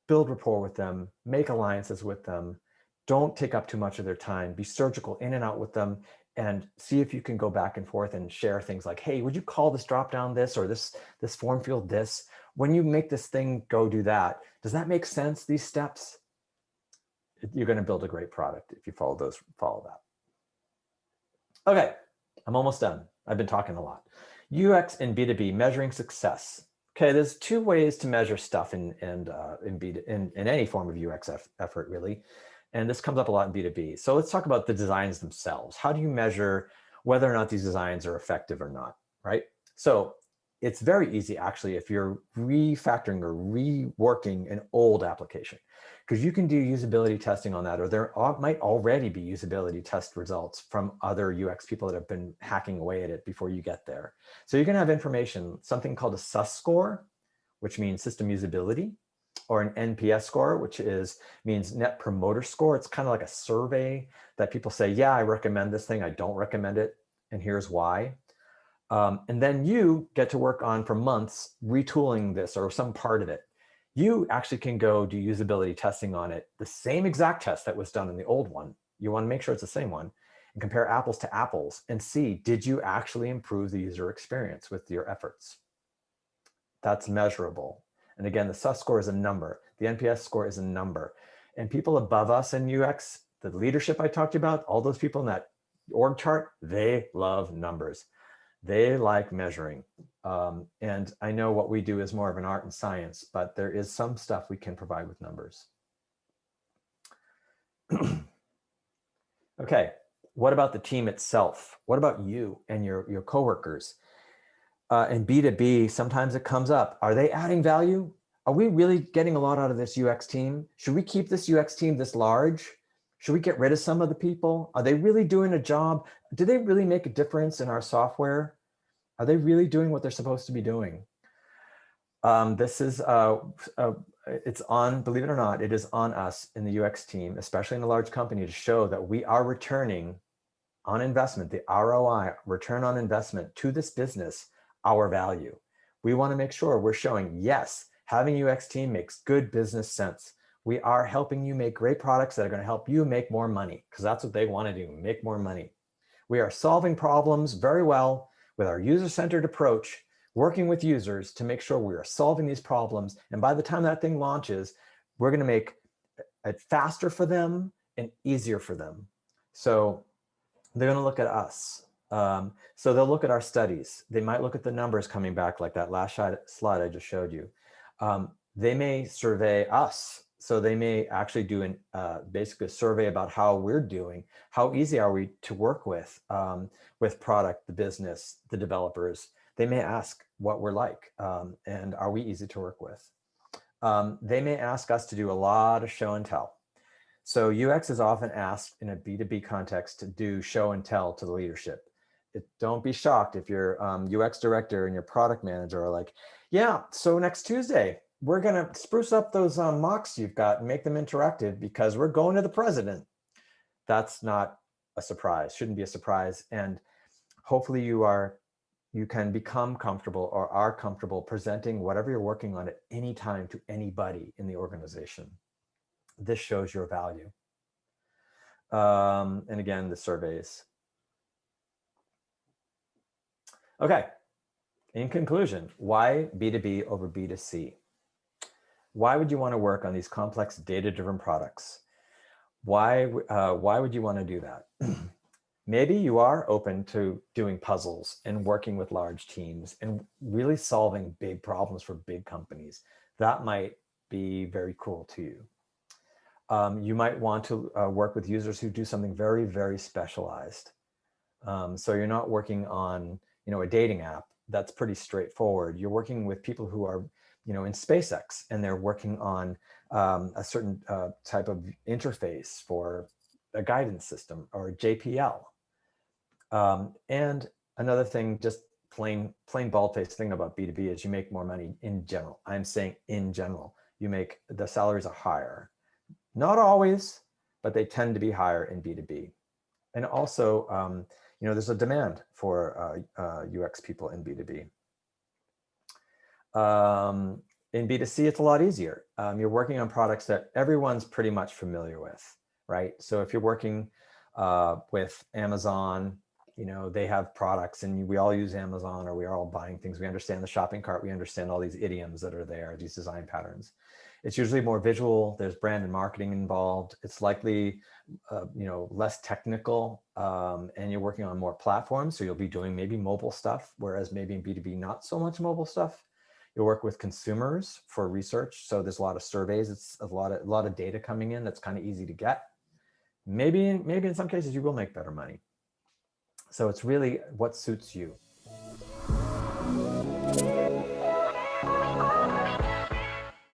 build rapport with them, make alliances with them. Don't take up too much of their time. Be surgical in and out with them, and see if you can go back and forth and share things like, hey, would you call this dropdown this, or this form field this? When you make this thing go do that, does that make sense, these steps? You're going to build a great product if you follow that. Okay, I'm almost done. I've been talking a lot. UX in B2B, measuring success. Okay, there's two ways to measure stuff in any form of UX effort, really. And this comes up a lot in B2B. So let's talk about the designs themselves. How do you measure whether or not these designs are effective or not, right? So it's very easy, actually, if you're refactoring or reworking an old application, because you can do usability testing on that, or there might already be usability test results from other UX people that have been hacking away at it before you get there. So you can have information, something called a SUS score, which means system usability, or an NPS score, which means Net Promoter Score. It's kind of like a survey that people say, yeah, I recommend this thing, I don't recommend it, and here's why. And then you get to work on, for months, retooling this or some part of it. You actually can go do usability testing on it, the same exact test that was done in the old one. You want to make sure it's the same one, and compare apples to apples and see, did you actually improve the user experience with your efforts? That's measurable. And again, the SUS score is a number. The NPS score is a number. And people above us in UX, the leadership I talked about, all those people in that org chart, they love numbers. They like measuring. And I know what we do is more of an art and science, but there is some stuff we can provide with numbers. Okay, what about the team itself? What about you and your coworkers? In B2B, sometimes it comes up. Are they adding value? Are we really getting a lot out of this UX team? Should we keep this UX team this large? Should we get rid of some of the people? Are they really doing a job? Do they really make a difference in our software? Are they really doing what they're supposed to be doing? This is, it's on, believe it or not, it is on us in the UX team, especially in a large company, to show that we are returning on investment, the ROI, return on investment to this business, our value. We want to make sure we're showing, yes, having UX team makes good business sense. We are helping you make great products that are going to help you make more money, because that's what they want to do, make more money. We are solving problems very well with our user-centered approach, working with users to make sure we are solving these problems. And by the time that thing launches, we're going to make it faster for them and easier for them. So they're going to look at us. So they'll look at our studies. They might look at the numbers coming back, like that last slide I just showed you. They may survey us. So they may actually do basically a survey about how we're doing. How easy are we to work with product, the business, the developers? They may ask what we're like, and are we easy to work with? They may ask us to do a lot of show and tell. So UX is often asked in a B2B context to do show and tell to the leadership. Don't be shocked if your UX director and your product manager are like, yeah, so next Tuesday, we're going to spruce up those mocks you've got and make them interactive because we're going to the president. That's not a surprise, shouldn't be a surprise. And hopefully you can become comfortable or are comfortable presenting whatever you're working on at any time to anybody in the organization. This shows your value. And again, the surveys. Okay, in conclusion, why B2B over B2C? Why would you want to work on these complex data-driven products? Why would you want to do that? Maybe you are open to doing puzzles and working with large teams and really solving big problems for big companies. That might be very cool to you. You might want to work with users who do something very, very specialized. So you're not working on, a dating app that's pretty straightforward. You're working with people who are, in SpaceX, and they're working on a certain type of interface for a guidance system or JPL. And another thing, just plain bald-faced thing about B2B is you make more money in general. I'm saying in general, the salaries are higher. Not always, but they tend to be higher in B2B. And also, there's a demand for UX people in B2B. In B2C, it's a lot easier. You're working on products that everyone's pretty much familiar with, right? So if you're working with Amazon, they have products and we all use Amazon, or we are all buying things. We understand the shopping cart. We understand all these idioms that are there, these design patterns. It's usually more visual. There's brand and marketing involved. It's likely, less technical, and you're working on more platforms. So you'll be doing maybe mobile stuff, whereas maybe in B2B, not so much mobile stuff. You'll work with consumers for research. So there's a lot of surveys. It's a lot of data coming in that's kind of easy to get. Maybe in some cases you will make better money. So it's really what suits you.